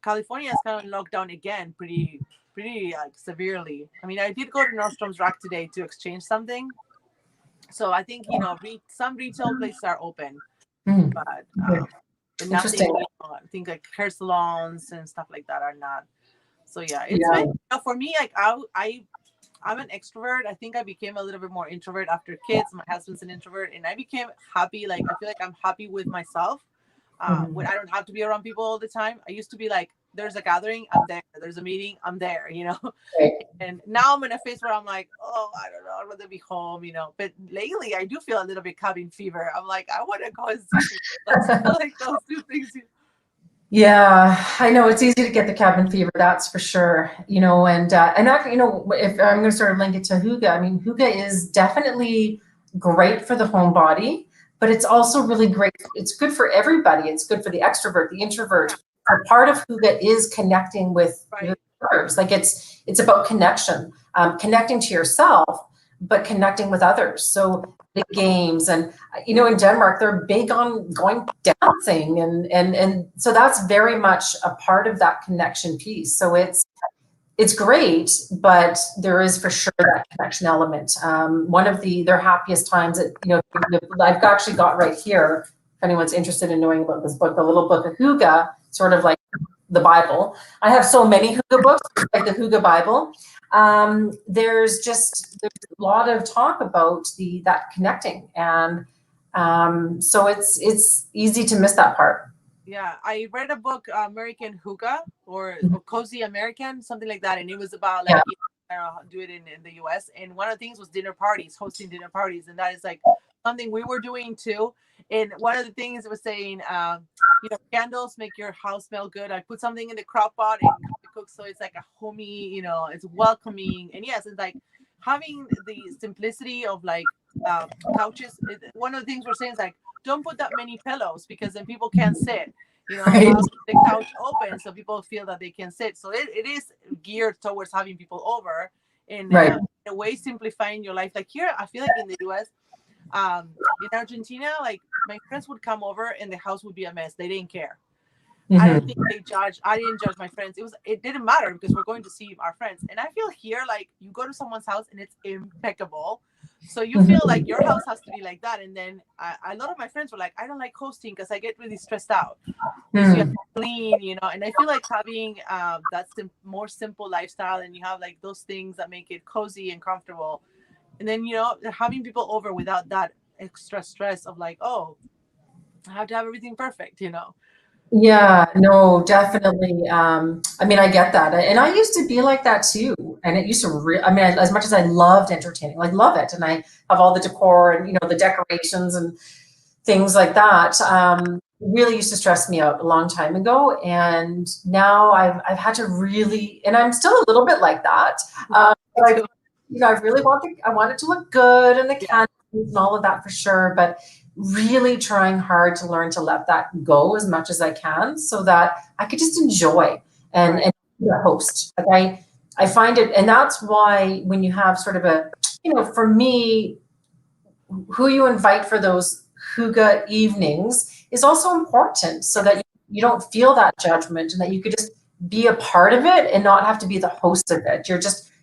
California is kind of locked down again pretty severely. I mean, I did go to Nordstrom's Rack today to exchange something. So I think, some retail places are open, Mm, but okay. but nothing, Interesting. I think like hair salons and stuff like that are not. So yeah, it's Yeah. been, for me, like I'm an extrovert. I think I became a little bit more introvert after kids. My husband's an introvert, and I became happy. Like, I feel like I'm happy with myself when I don't have to be around people all the time. I used to be like, there's a gathering, I'm there. There's a meeting, I'm there, Right. And now I'm in a phase where I'm like, oh, I don't know, I'd rather be home, But lately, I do feel a little bit cabin fever. I'm like, I want to go and see people. That's like those two things. Yeah, I know it's easy to get the cabin fever, that's for sure. And that, if I'm going to sort of link it to Hygge, I mean, Hygge is definitely great for the homebody, but it's also really great. It's good for everybody. It's good for the extrovert, the introvert. Yeah. A part of Hygge is connecting with Right. others. Like it's about connection, connecting to yourself, but connecting with others. So the games and in Denmark they're big on going dancing and so that's very much a part of that connection piece. So it's great, but there is for sure that connection element. One of their happiest times that I've actually got right here. If anyone's interested in knowing about this book, the little book of Hygge, sort of like the Bible. I have so many Hygge books, like the Hygge Bible. There's a lot of talk about that connecting, and so it's easy to miss that part. Yeah, I read a book, American Hygge, or Cozy American, something like that, and it was about like, Yeah. I don't know how to do it in the U.S. And one of the things was dinner parties, hosting dinner parties, and that is like something we were doing too. And one of the things it was saying, candles make your house smell good. I put something in the crock pot and cook, so it's like a homey, it's welcoming. And yes, it's like having the simplicity of like couches. One of the things we're saying is like, don't put that many pillows because then people can't sit. Right. Have the couch open so people feel that they can sit. So it is geared towards having people over and Right. in a way simplifying your life. Like here, I feel like in the US, in Argentina, like my friends would come over and the house would be a mess. They didn't care. I don't think they judged. I didn't judge my friends. It didn't matter because we're going to see our friends. And I feel here like you go to someone's house and it's impeccable. So you feel like your house has to be like that. And then a lot of my friends were like, I don't like hosting because I get really stressed out. Because you have to clean, and I feel like having that more simple lifestyle, and you have like those things that make it cozy and comfortable. And then, having people over without that extra stress of like, oh, I have to have everything perfect. Yeah, no, definitely. I mean, I get that. And I used to be like that too. And it used to I mean, as much as I loved entertaining, like love it. And I have all the decor and, the decorations and things like that. Really used to stress me out a long time ago. And now I've had to really, and I'm still a little bit like that. But I really I want it to look good and the candles and all of that for sure. But really trying hard to learn to let that go as much as I can so that I could just enjoy and be a host. Like I find it, and that's why when you have sort of for me, who you invite for those Hygge evenings is also important so that you don't feel that judgment and that you could just be a part of it and not have to be the host of it.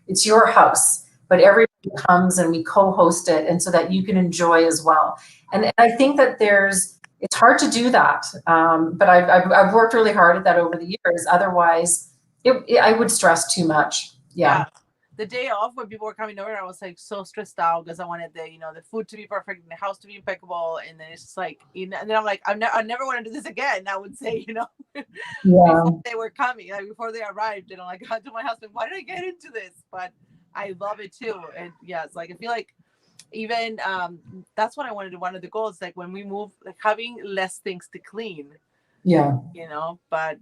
It's your house, but everybody comes and we co-host it, and so that you can enjoy as well. And I think that it's hard to do that, but I've worked really hard at that over the years. Otherwise, I would stress too much. Yeah. The day off when people were coming over, I was like so stressed out because I wanted the food to be perfect and the house to be impeccable. And then it's just like, and then I'm like, I never want to do this again. I would say, before they were coming, like before they arrived, I got to my husband, why did I get into this? But I love it too. And yeah, it's like, I feel like even that's what I wanted to, one of the goals, like when we move, like having less things to clean. Yeah. But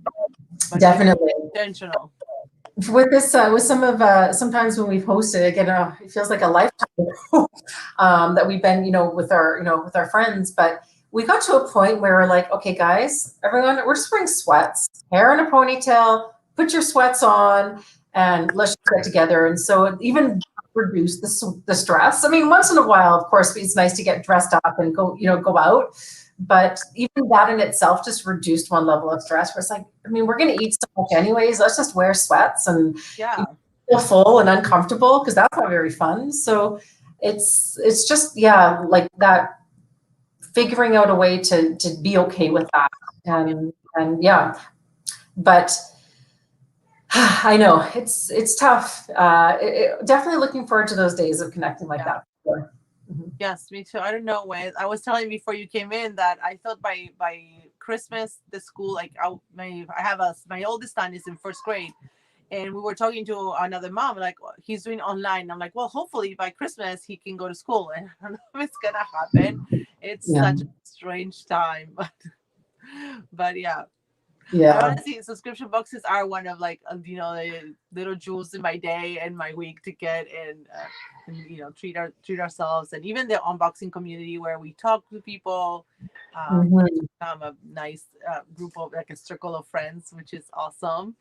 Definitely intentional. With this, with sometimes when we've hosted, again, it feels like a lifetime that we've been, with our friends. But we got to a point where we're like, okay, guys, everyone, we're just wearing sweats, hair in a ponytail, put your sweats on, and let's just get together. And so even reduce the stress. I mean, once in a while, of course, it's nice to get dressed up and go out. But even that in itself just reduced one level of stress where it's like, I mean, we're going to eat so much anyways. Let's just wear sweats and Yeah. feel full and uncomfortable, because that's not very fun. So it's just, yeah, like that, figuring out a way to be okay with that. And yeah, but I know it's tough. Definitely looking forward to those days of connecting like that. Yes, me too. I don't know when. I was telling you before you came in that I thought by Christmas the school, like my oldest son is in first grade, and we were talking to another mom, like he's doing online. I'm like, well, hopefully by Christmas he can go to school, and I don't know if it's gonna happen. It's such a strange time, but yeah. Yeah. I honestly, subscription boxes are one of like the little jewels in my day and my week to get and treat ourselves, and even the unboxing community where we talk to people, a nice group of like a circle of friends, which is awesome.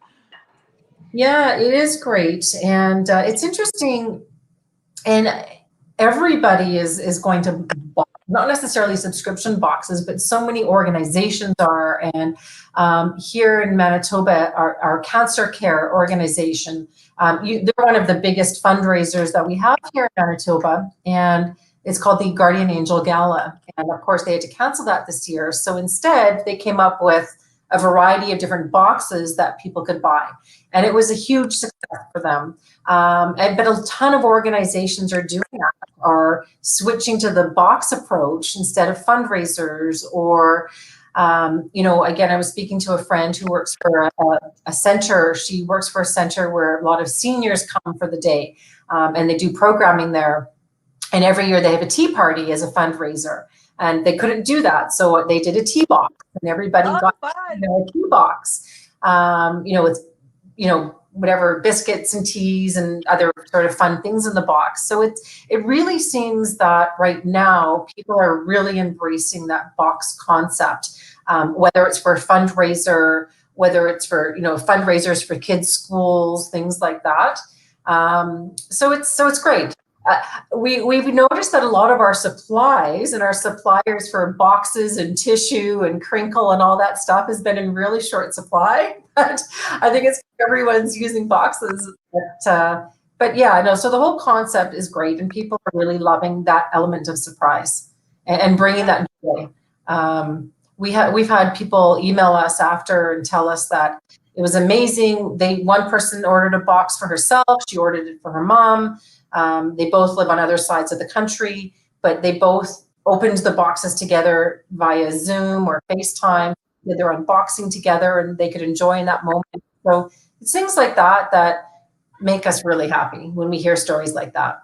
Yeah, it is great, and it's interesting, and everybody is going to not necessarily subscription boxes, but so many organizations are. And here in Manitoba, our cancer care organization, they're one of the biggest fundraisers that we have here in Manitoba, and it's called the Guardian Angel Gala. And of course, they had to cancel that this year. So instead, they came up with a variety of different boxes that people could buy. And it was a huge success for them. But a ton of organizations are doing that, are switching to the box approach instead of fundraisers. Or, again, I was speaking to a friend who works for a center. She works for a center where a lot of seniors come for the day, and they do programming there. And every year they have a tea party as a fundraiser. And they couldn't do that. So they did a tea box, and everybody got a tea box, with, whatever biscuits and teas and other sort of fun things in the box. So it really seems that right now people are really embracing that box concept, whether it's for a fundraiser, whether it's for, fundraisers for kids' schools, things like that. So it's great. We've noticed that a lot of our supplies and our suppliers for boxes and tissue and crinkle and all that stuff has been in really short supply. But I think it's everyone's using boxes. But yeah, no. So the whole concept is great, and people are really loving that element of surprise and bringing that joy. We've had people email us after and tell us that it was amazing. One person ordered a box for herself. She ordered it for her mom. They both live on other sides of the country, but they both opened the boxes together via Zoom or FaceTime. Did their unboxing together, and they could enjoy in that moment. So it's things like that that make us really happy when we hear stories like that.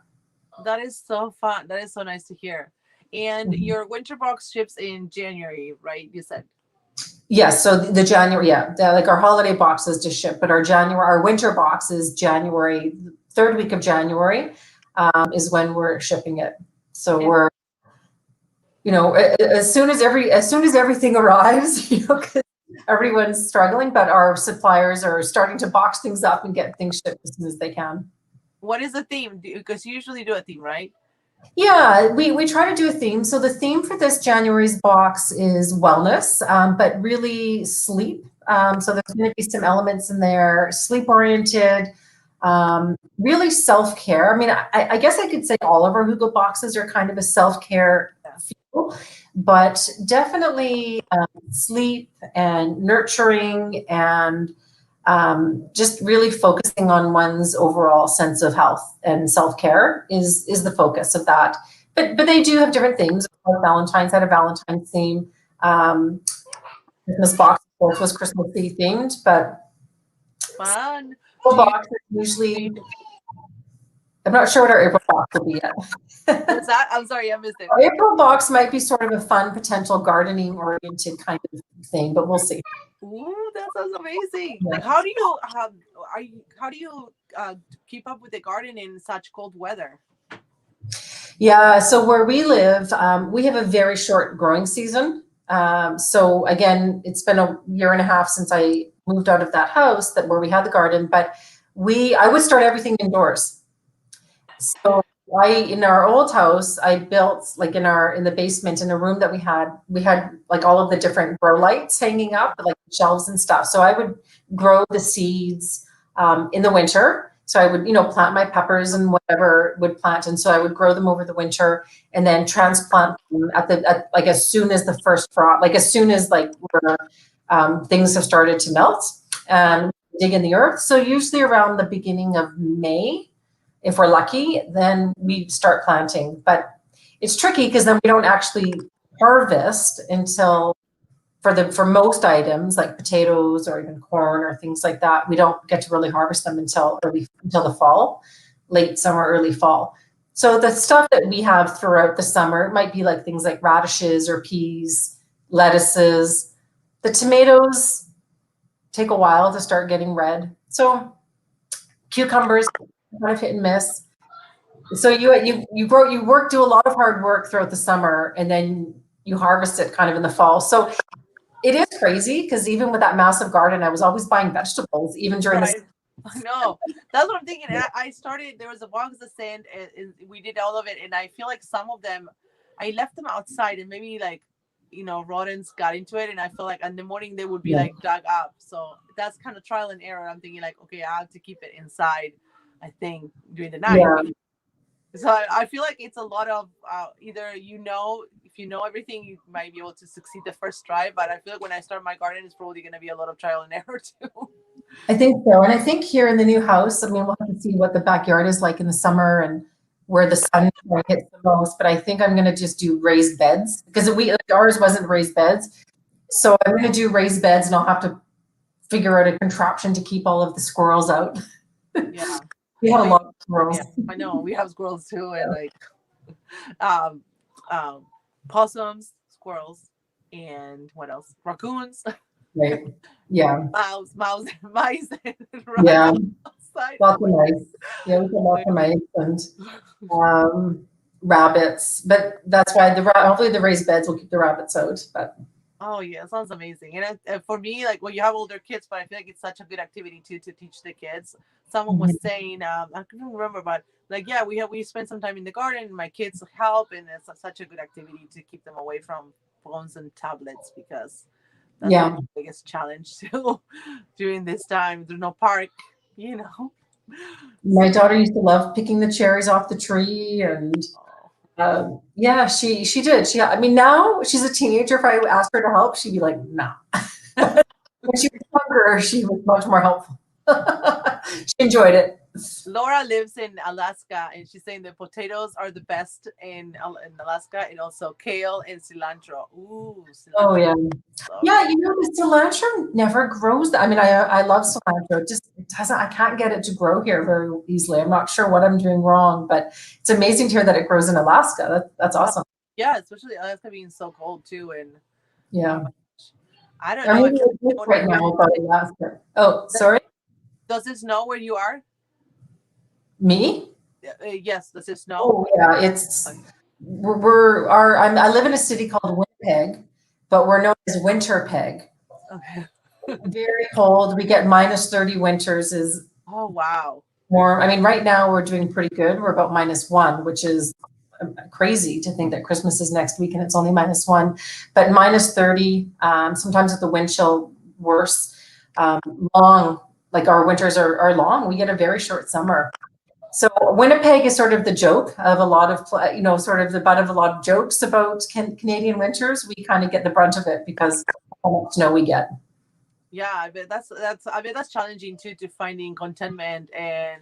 That is so fun. That is so nice to hear. And your winter box ships in January, right? You said. Yes. So the January, like our holiday boxes just ship, but our winter box is January, third week of January, is when we're shipping it. So we're, as soon as everything arrives, because everyone's struggling, but our suppliers are starting to box things up and get things shipped as soon as they can. What is the theme? Because you usually do a theme, right? Yeah, we try to do a theme. So the theme for this January's box is wellness, but really sleep. So there's going to be some elements in there, sleep-oriented, really self-care. I mean, I guess I could say all of our Hygge boxes are kind of a self-care feel, but definitely sleep and nurturing and just really focusing on one's overall sense of health and self-care is the focus of that. But they do have different themes. Valentine's had a Valentine's theme. Christmas box, of course, was Christmassy themed, but fun. Box is usually. I'm not sure what our April box will be yet. What's that? I'm sorry, I missed it. Our April box might be sort of a fun, potential gardening-oriented kind of thing, but we'll see. Ooh, that sounds amazing! Yeah. How do you keep up with the garden in such cold weather? Yeah, so where we live, we have a very short growing season. So again, it's been a year and a half since I moved out of that house where we had the garden, but I would start everything indoors. So in our old house, I built like in the basement in a room that we had like all of the different grow lights hanging up, like shelves and stuff. So I would grow the seeds in the winter. So I would, plant my peppers and whatever would plant. And so I would grow them over the winter and then transplant them like as soon as the first frost, like as soon as like things have started to melt and dig in the earth. So usually around the beginning of May, if we're lucky, then we start planting. But it's tricky because then we don't actually harvest until for most items like potatoes or even corn or things like that, we don't get to really harvest them until the fall, late summer, early fall. So the stuff that we have throughout the summer, it might be like things like radishes or peas, lettuces. The tomatoes take a while to start getting red. So cucumbers, kind of hit and miss. So you do a lot of hard work throughout the summer and then you harvest it kind of in the fall. So it is crazy because even with that massive garden, I was always buying vegetables even during Right. I know. That's what I'm thinking. And I started, there was a box of sand and we did all of it. And I feel like some of them, I left them outside and maybe like, rodents got into it. And I feel like in the morning they would be like dug up. So that's kind of trial and error. I'm thinking like, okay, I have to keep it inside, I think, during the night. Yeah. So I feel like it's a lot of either, if you know everything, you might be able to succeed the first try. But I feel like when I start my garden, it's probably going to be a lot of trial and error too. I think so. And I think here in the new house, I mean, we'll have to see what the backyard is like in the summer and where the sun hits the most. But I think I'm going to just do raised beds because ours wasn't raised beds. So I'm going to do raised beds and I'll have to figure out a contraption to keep all of the squirrels out. Yeah. We have a lot of squirrels. Yeah, I know. We have squirrels too. And like possums, squirrels, and what else? Raccoons. Right. Yeah. Mice, and Yeah. outside. Lots of mice. Yeah, we got lots of mice and rabbits. But that's why hopefully the raised beds will keep the rabbits out. But oh yeah, it sounds amazing. And for me, like, well, you have older kids, but I feel like it's such a good activity too to teach the kids. Someone was saying, I can't remember, but like, yeah, we spend some time in the garden. My kids help, and it's such a good activity to keep them away from phones and tablets because that's the biggest challenge too during this time. There's no park, My daughter used to love picking the cherries off the tree and yeah, she did. I mean, now she's a teenager. If I asked her to help, she'd be like, no. When she was younger, she was much more helpful. She enjoyed it. Laura lives in Alaska, and she's saying the potatoes are the best in Alaska, and also kale and cilantro. Ooh, cilantro. Oh yeah, yeah. The cilantro never grows. I mean, I love cilantro. It doesn't. I can't get it to grow here very easily. I'm not sure what I'm doing wrong, but it's amazing to hear that it grows in Alaska. That's awesome. Yeah, especially Alaska being so cold too, and yeah. I don't know. Right now about Alaska. Oh, sorry. Does it snow where you are? Me? Yes. Does it snow? Oh yeah, I live in a city called Winnipeg, but we're known as Winterpeg. Okay. Very cold. We get -30 winters. Oh wow. Warm. I mean, right now we're doing pretty good. We're about -1, which is crazy to think that Christmas is next week and it's only -1. But -30. Sometimes with the wind chill, worse. Long. Like our winters are long. We get a very short summer. So Winnipeg is sort of the joke of a lot of, sort of the butt of a lot of jokes about Canadian winters. We kind of get the brunt of it because of how much snow we get. Yeah, I bet that's challenging too, to finding contentment and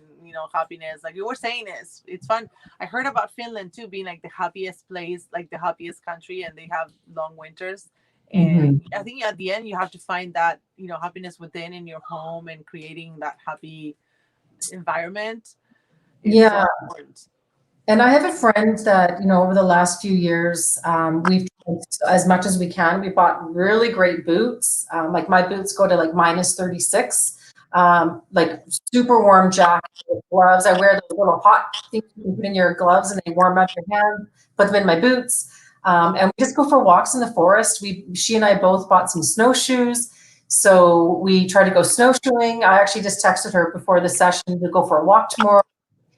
happiness. Like you were saying, it's fun. I heard about Finland too being like the happiest place, like the happiest country, and they have long winters. And I think at the end you have to find that happiness within in your home and creating that happy environment. Yeah. And I have a friend that, over the last few years, we've, as much as we can, we bought really great boots. Like my boots go to like -36, like super warm jacket, gloves. I wear those little hot things you can put in your gloves and they warm up your hand, put them in my boots. And we just go for walks in the forest. She and I both bought some snowshoes. So we try to go snowshoeing. I actually just texted her before the session to go for a walk tomorrow.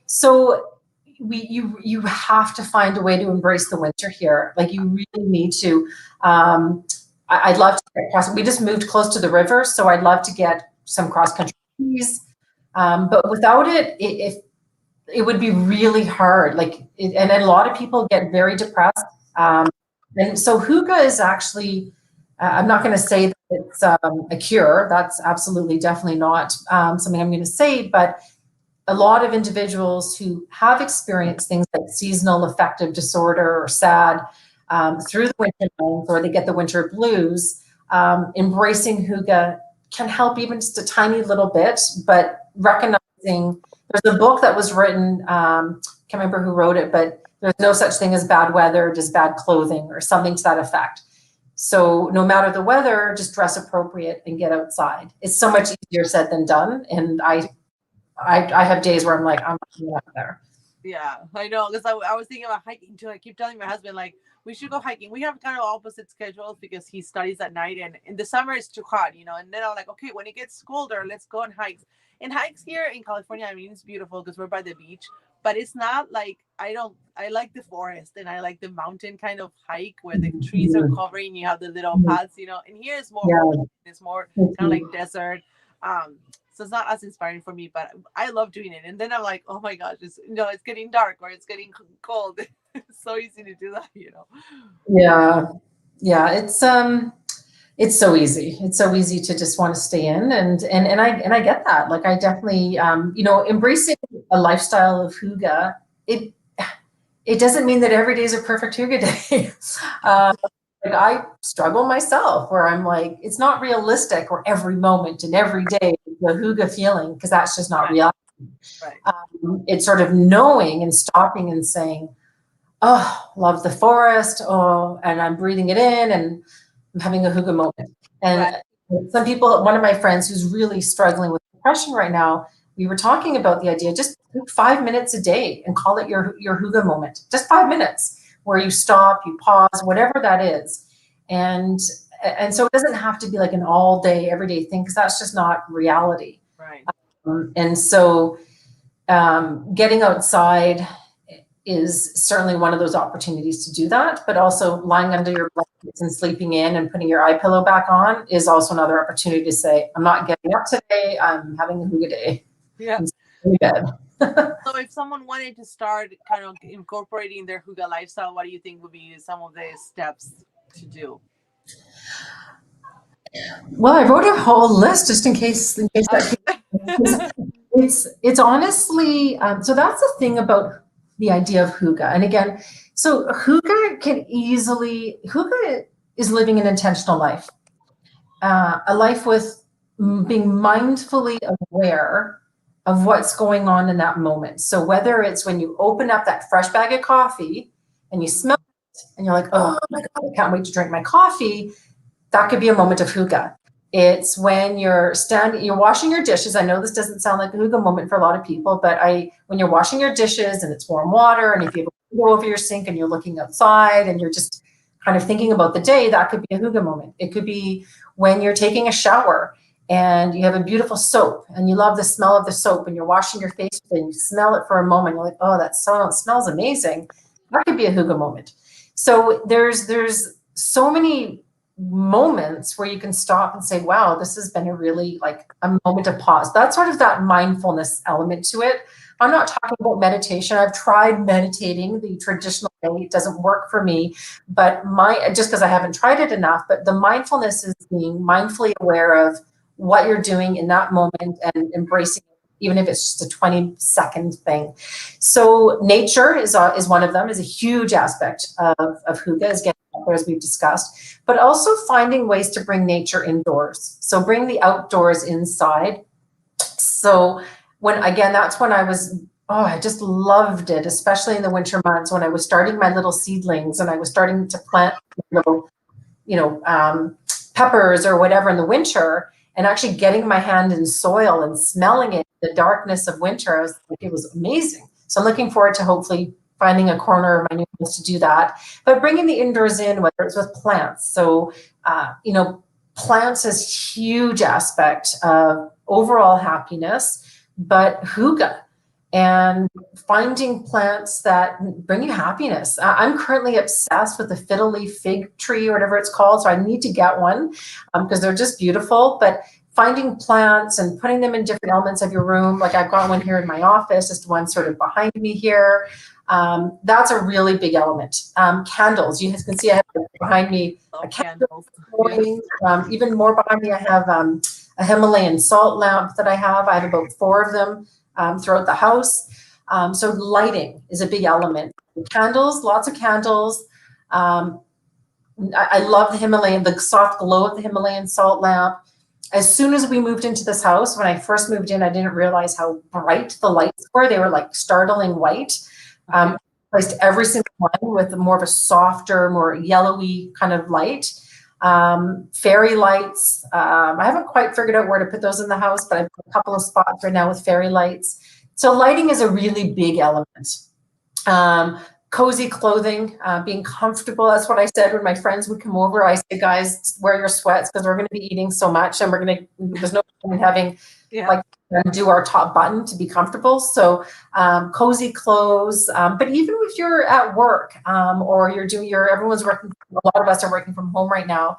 So, you have to find a way to embrace the winter here. Like you really need to. I'd love to get cross. We just moved close to the river, so I'd love to get some cross country skis. But without it, it would be really hard. And a lot of people get very depressed. And so Hygge is actually, I'm not going to say that it's a cure. That's absolutely, definitely not something I'm going to say. But a lot of individuals who have experienced things like seasonal affective disorder or SAD through the winter months, or they get the winter blues, embracing Hygge can help even just a tiny little bit, but recognizing there's a book that was written, can't remember who wrote it, but there's no such thing as bad weather, just bad clothing or something to that effect. So no matter the weather, just dress appropriate and get outside. It's so much easier said than done. And I have days where I'm like, I'm not going out there. Yeah, I know, because I was thinking about hiking too. I keep telling my husband, like, we should go hiking. We have kind of opposite schedules because he studies at night, and in the summer it's too hot, and then I'm like, okay, when it gets colder, let's go on hikes. And hikes here in California, I mean, it's beautiful because we're by the beach, but it's not like, I like the forest and I like the mountain kind of hike where the trees are covering, you have the little paths, and here it's more open, it's more kind of like desert. So it's not as inspiring for me, but I love doing it. And then I'm like, oh my gosh, it's getting dark or it's getting cold. It's so easy to do that. Yeah, it's so easy. It's so easy to just want to stay in, and I get that. Like I definitely, embracing a lifestyle of Hygge. It doesn't mean that every day is a perfect Hygge day. Like I struggle myself where I'm like, it's not realistic where every moment and every day the Hygge feeling, because that's just not reality. Right. It's sort of knowing and stopping and saying, oh, love the forest. Oh, and I'm breathing it in and I'm having a Hygge moment. And some people, one of my friends who's really struggling with depression right now, we were talking about the idea, just 5 minutes a day and call it your Hygge moment. Just 5 minutes where you stop, you pause, whatever that is. And so it doesn't have to be like an all day, everyday thing, because that's just not reality. Right. And so getting outside is certainly one of those opportunities to do that, but also lying under your blankets and sleeping in and putting your eye pillow back on is also another opportunity to say, I'm not getting up today, I'm having a Hygge day. Yeah. Bed. So if someone wanted to start kind of incorporating their Hygge lifestyle, what do you think would be some of the steps to do? Well, I wrote a whole list just in case that it's honestly, so that's the thing about the idea of Hygge. And again, so Hygge is living an intentional life, a life with being mindfully aware of what's going on in that moment. So whether it's when you open up that fresh bag of coffee and you smell it and you're like, oh my God, I can't wait to drink my coffee. That could be a moment of Hygge. It's when you're washing your dishes. I know this doesn't sound like a Hygge moment for a lot of people, but when you're washing your dishes and it's warm water, and if you have a window over your sink and you're looking outside and you're just kind of thinking about the day, that could be a Hygge moment. It could be when you're taking a shower and you have a beautiful soap and you love the smell of the soap and you're washing your face with it and you smell it for a moment. You're like, oh, that smells amazing. That could be a Hygge moment. So there's so many moments where you can stop and say, wow, this has been a really like a moment of pause. That's sort of that mindfulness element to it. I'm not talking about meditation. I've tried meditating the traditional way. It doesn't work for me, but just because I haven't tried it enough, but the mindfulness is being mindfully aware of what you're doing in that moment and embracing it, even if it's just a 20-second thing. So nature is one of them, is a huge aspect of Hygge, is getting out there, as we've discussed, but also finding ways to bring nature indoors. So bring the outdoors inside. So that's when I just loved it, especially in the winter months when I was starting my little seedlings and I was starting to plant little, peppers or whatever in the winter, and actually getting my hand in soil and smelling it in the darkness of winter. It was amazing. So I'm looking forward to hopefully finding a corner of my new house to do that, but bringing the indoors in, whether it's with plants. So, plants is huge aspect of overall happiness, but Hygge. and finding plants that bring you happiness. I'm currently obsessed with the fiddle leaf fig tree or whatever it's called, so I need to get one because they're just beautiful. But finding plants and putting them in different elements of your room, like I've got one here in my office, just one sort of behind me here. That's a really big element. Candles, you can see I have behind me a candle. Yes. Even more behind me, I have a Himalayan salt lamp that I have. I have about 4 of them throughout the house. So lighting is a big element. Candles, lots of candles. I love the soft glow of the Himalayan salt lamp. As soon as we moved into this house, when I first moved in, I didn't realize how bright the lights were. They were like startling white. Placed every single one with more of a softer, more yellowy kind of light. Fairy lights. I haven't quite figured out where to put those in the house, but I've got a couple of spots right now with fairy lights. So lighting is a really big element. Cozy clothing, being comfortable. That's what I said when my friends would come over. I say, guys, wear your sweats because we're going to be eating so much, and there's no point in having like do our top button to be comfortable. So cozy clothes. But even if you're at work or everyone's working, a lot of us are working from home right now.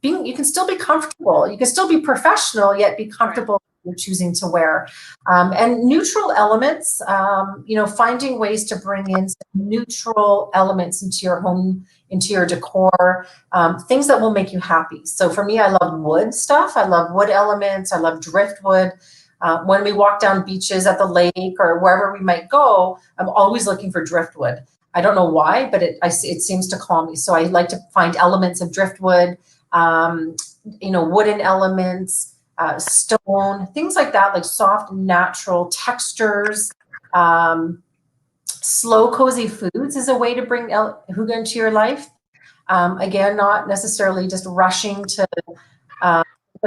You can still be comfortable. You can still be professional, yet be comfortable. You're choosing to wear. And neutral elements, finding ways to bring in some neutral elements into your home, into your decor, things that will make you happy. So for me, I love wood stuff. I love wood elements. I love driftwood. When we walk down beaches at the lake or wherever we might go, I'm always looking for driftwood. I don't know why, but it seems to calm me. So I like to find elements of driftwood, wooden elements, stone, things like that, like soft, natural textures. Slow, cozy foods is a way to bring hygge into your life. Again, not necessarily just rushing to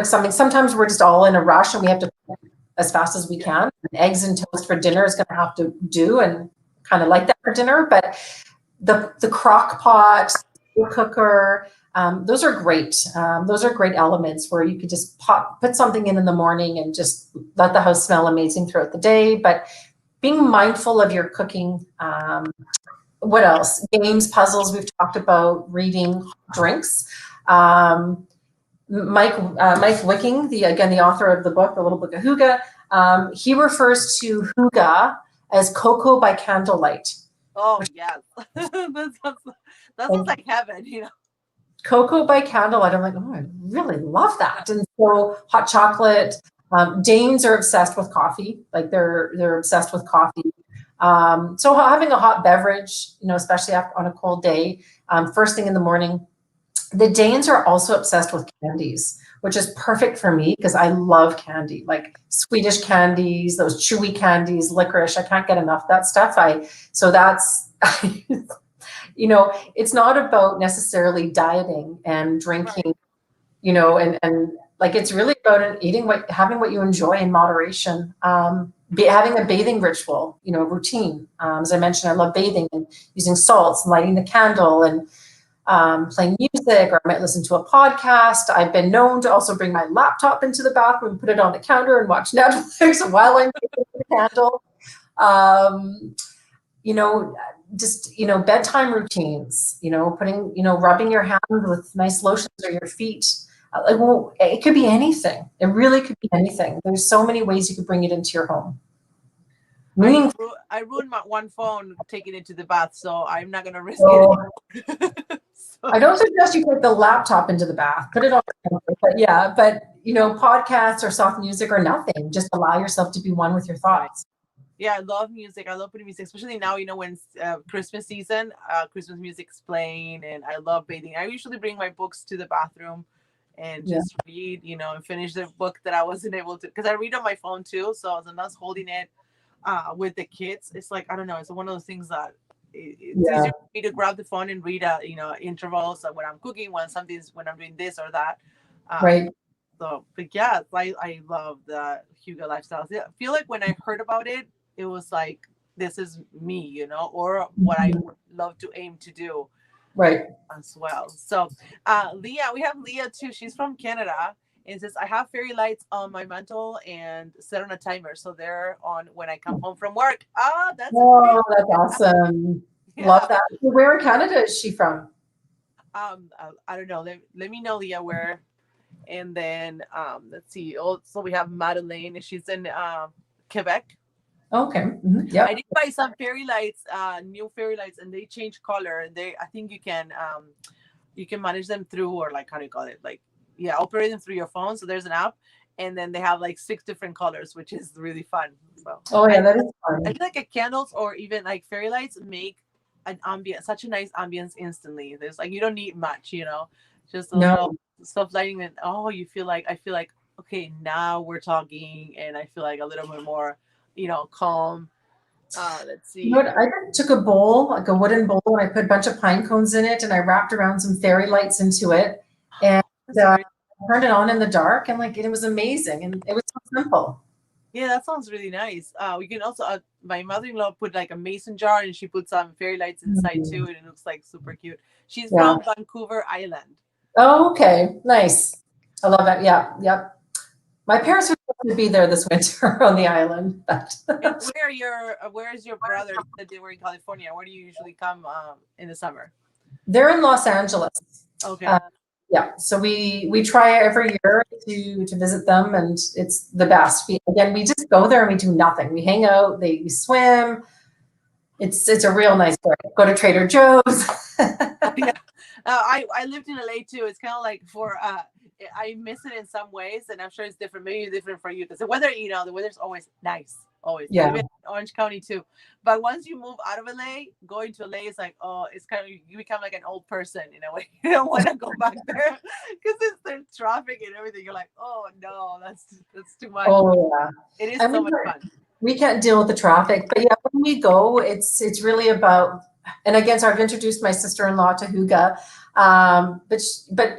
something. Sometimes we're just all in a rush and we have to cook as fast as we can. Eggs and toast for dinner is going to have to do, and kind of like that for dinner. But the crock pot, the cooker, those are great. Those are great elements where you could just put something in the morning and just let the house smell amazing throughout the day. But being mindful of your cooking. What else? Games, puzzles, we've talked about, reading, drinks. Mike Wicking, the author of the book, The Little Book of Hygge, he refers to hygge as cocoa by candlelight. Oh, yes. That sounds like heaven, Cocoa by candlelight. I'm like, oh, I really love that. And so hot chocolate. Danes are obsessed with coffee. Like they're obsessed with coffee. So having a hot beverage, especially on a cold day, first thing in the morning. The Danes are also obsessed with candies, which is perfect for me because I love candy, like Swedish candies, those chewy candies, licorice. I can't get enough of that stuff. It's not about necessarily dieting and drinking, and like it's really about having what you enjoy in moderation. Having a bathing ritual, routine. As I mentioned, I love bathing and using salts and lighting the candle and playing music, or I might listen to a podcast. I've been known to also bring my laptop into the bathroom, put it on the counter and watch Netflix while I'm making the candle. Bedtime routines, rubbing your hand with nice lotions or your feet. It could be anything. It really could be anything. There's so many ways you could bring it into your home. I ruined my one phone taking it to the bath, so I'm not going to risk it. I don't suggest you put the laptop into the bath. Put it on. But podcasts or soft music or nothing. Just allow yourself to be one with your thoughts. Yeah, I love music. I love putting music, especially now, when Christmas season, Christmas music's playing, and I love bathing. I usually bring my books to the bathroom and just read, and finish the book that I wasn't able to, because I read on my phone too. So as I was holding it with the kids, it's like, I don't know, it's one of those things that it's easier for me to grab the phone and read intervals when I'm cooking, when I'm doing this or that. Right. So, but yeah, I love the hygge lifestyle. I feel like when I heard about it, it was like, this is me, or what I would love to aim to do. Right. As well. So, Leah, we have Leah too. She's from Canada, And it says, I have fairy lights on my mantle and set on a timer. So they're on when I come home from work. Ah, that's amazing. Oh, that's awesome. Love Yeah. that. Where in Canada is she from? I don't know. Let me know, Leah, where. And then let's see. Also, we have Madeleine. She's in Quebec. Okay. I Yep. did buy some fairy lights, new fairy lights, and they change color. They, I think you can manage them through, or like, how do you call it? Like, yeah, operate them through your phone. So there's an app, and then they have like 6 different colors, which is really fun. So Oh, yeah, I that is I fun. feel like a candles or even like fairy lights make an ambience, such a nice ambience instantly. There's like, you don't need much, just a No, little stuff lighting, and oh, I feel like, okay, now we're talking, and I feel like a little bit more, calm. Let's you know see. what? I just took a bowl, like a wooden bowl, and I put a bunch of pine cones in it, and I wrapped around some fairy lights into it, and That's very turned it on in the dark, and like it was amazing, and it was so simple. Yeah, that sounds really nice. We can also, my mother-in-law put like a mason jar, and she put some fairy lights inside Mhm. too, and it looks like super cute. She's Yeah. from Vancouver Island. Oh, okay. Nice. I love that. Yeah. Yep. My parents were supposed to be there this winter on the island, but And where is your brother? You said they were in California. Where do you usually come in the summer? they're in Los Angeles. Okay. Uh, yeah, so we try every year to visit them, and it's the best. Again, we just go there and we do nothing. We hang out, we swim. It's a real nice break. Go to Trader Joe's. Oh yeah. I lived in LA too. It's kind of like for I miss it in some ways, and I'm sure it's different. Maybe different for you because the weather, the weather's always nice, always. I Yeah. live in Orange County too, but once you move out of LA, going to LA is like, oh, it's kind of, you become like an old person in a way. You don't want to go back there because there's traffic and everything. You're like, oh no, that's too much. But Oh yeah. it is And so much fun. we can't deal with the traffic, but yeah, when we go, it's really about. And again, so I've introduced my sister-in-law to Hygge, but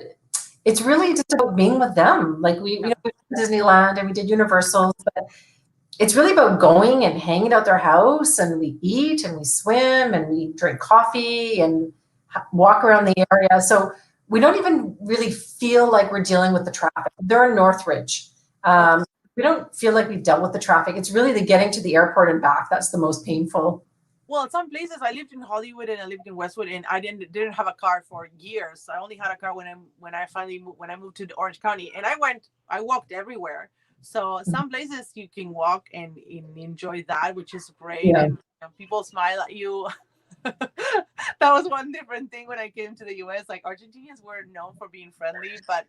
it's really just about being with them. Like we Yeah. went to Disneyland and we did Universal, but it's really about going and hanging out their house, and we eat and we swim and we drink coffee and walk around the area. So we don't even really feel like we're dealing with the traffic. They're in Northridge. Okay. We don't feel like we dealt with the traffic. It's really the getting to the airport and back that's the most painful. Well, some places, I lived in Hollywood and I lived in Westwood, and I didn't have a car for years. I only had a car when I finally when I moved to the Orange County, and I walked everywhere. So some places you can walk and enjoy that, which is great, Yeah. and people smile at you. That was one different thing when I came to the U.S. Like, Argentinians were known for being friendly, but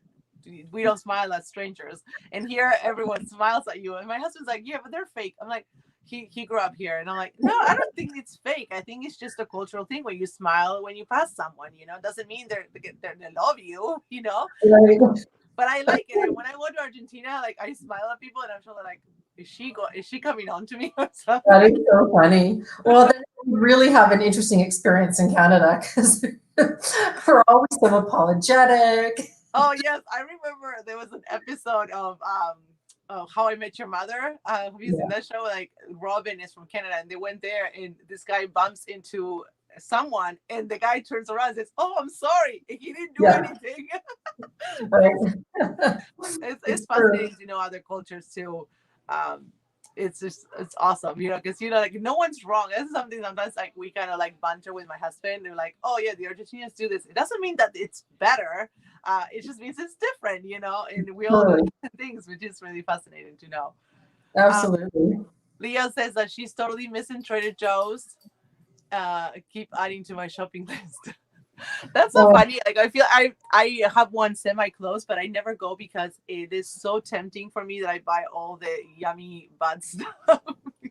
we don't smile at strangers. And here, everyone smiles at you. And my husband's like, "Yeah, but they're fake." I'm like, he grew up here, and I'm like, "No, I don't think it's fake. I think it's just a cultural thing where you smile when you pass someone. Doesn't mean they love you. Right. But I like it. And when I go to Argentina, like, I smile at people, and I'm sure they're like, Is she coming on to me or something?" That is so funny. Well, then we really have an interesting experience in Canada because we're always so apologetic. Oh yes, I remember there was an episode of How I Met Your Mother. Have you seen Yeah. that show? Like, Robin is from Canada, and they went there, and this guy bumps into someone, and the guy turns around and says, "Oh, I'm sorry, he didn't do Yeah. anything." Right. It's It's true. fascinating to know other cultures too. Um, it's awesome, because like, no one's wrong. That's something sometimes, like, we kind of like banter with my husband. They're like, "Oh yeah, the Argentinians do this." It doesn't mean that it's better. It just means it's different, and we all do Totally. different things, which is really fascinating to know. Um, Absolutely. Leo says that she's totally missing Trader Joe's. Keep adding to my shopping list. That's so Well, funny. Like, I feel I have one semi close, but I never go because it is so tempting for me that I buy all the yummy bad stuff.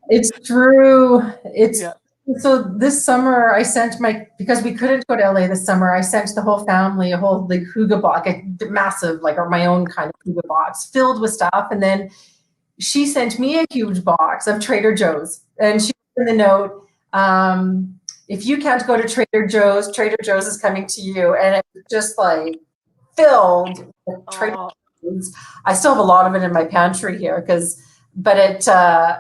it's true. It's Yeah. so this summer I sent because we couldn't go to LA this summer. I sent the whole family a whole like Hygge box, a massive like or my own kind of Hygge box filled with stuff, and then she sent me a huge box of Trader Joe's, and she put in the note, if you can't go to Trader Joe's, Trader Joe's is coming to you, and it was just like filled with Trader Oh, Joe's. I still have a lot of it in my pantry here but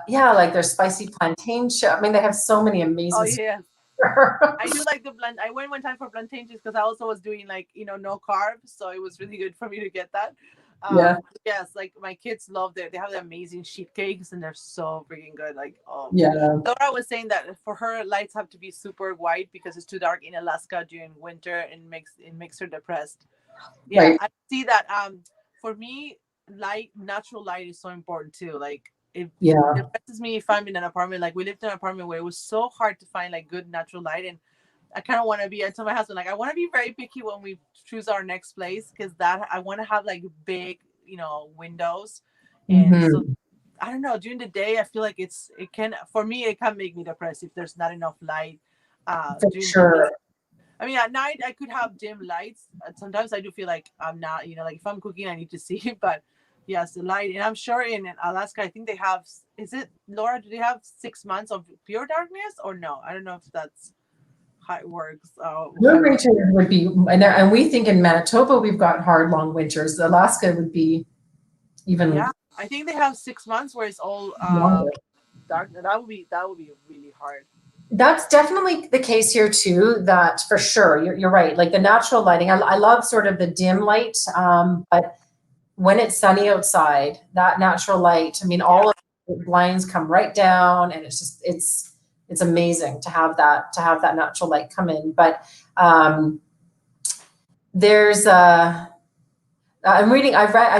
yeah, like their spicy plantain chip. I mean, they have so many oh amazing. yeah. I do like the blend. I went one time for plantains because I also was doing, like, no carbs, so it was really good for me to get that. Yeah. Yes, like my kids love they have the amazing sheet cakes and they're so freaking good. Like, oh, Yeah. Laura was saying that for her lights have to be super white because it's too dark in Alaska during winter and makes her depressed. Yeah, Right. I see that. For me, natural light is so important too. Like it Yeah. depresses me if I'm in an apartment. Like we lived in an apartment where it was so hard to find like good natural light, and I kind of want to be. I told my husband like I want to be very picky when we choose our next place because that I want to have like big, windows, and so Hmm. I don't know. During the day, I feel like it can for me it can make me depressed if there's not enough light. For During the day, sure. I mean, at night I could have dim lights. Sometimes I do feel like I'm not, like if I'm cooking, I need to see. But yes, the light, and I'm sure in Alaska, I think they have. Is it Laura? Do they have 6 months of pure darkness or no? I don't know if that's how it works. Your winter would be, and we think in Manitoba we've got hard, long winters. Alaska would be even Yeah, I think they have 6 months where it's all longer. dark. That would be really hard. That's definitely the case here too. That for sure, you're right. Like the natural lighting, I love sort of the dim light, but when it's sunny outside, that natural light. I mean, Yeah. all of the blinds come right down, and it's amazing to have that natural light come in. But there's I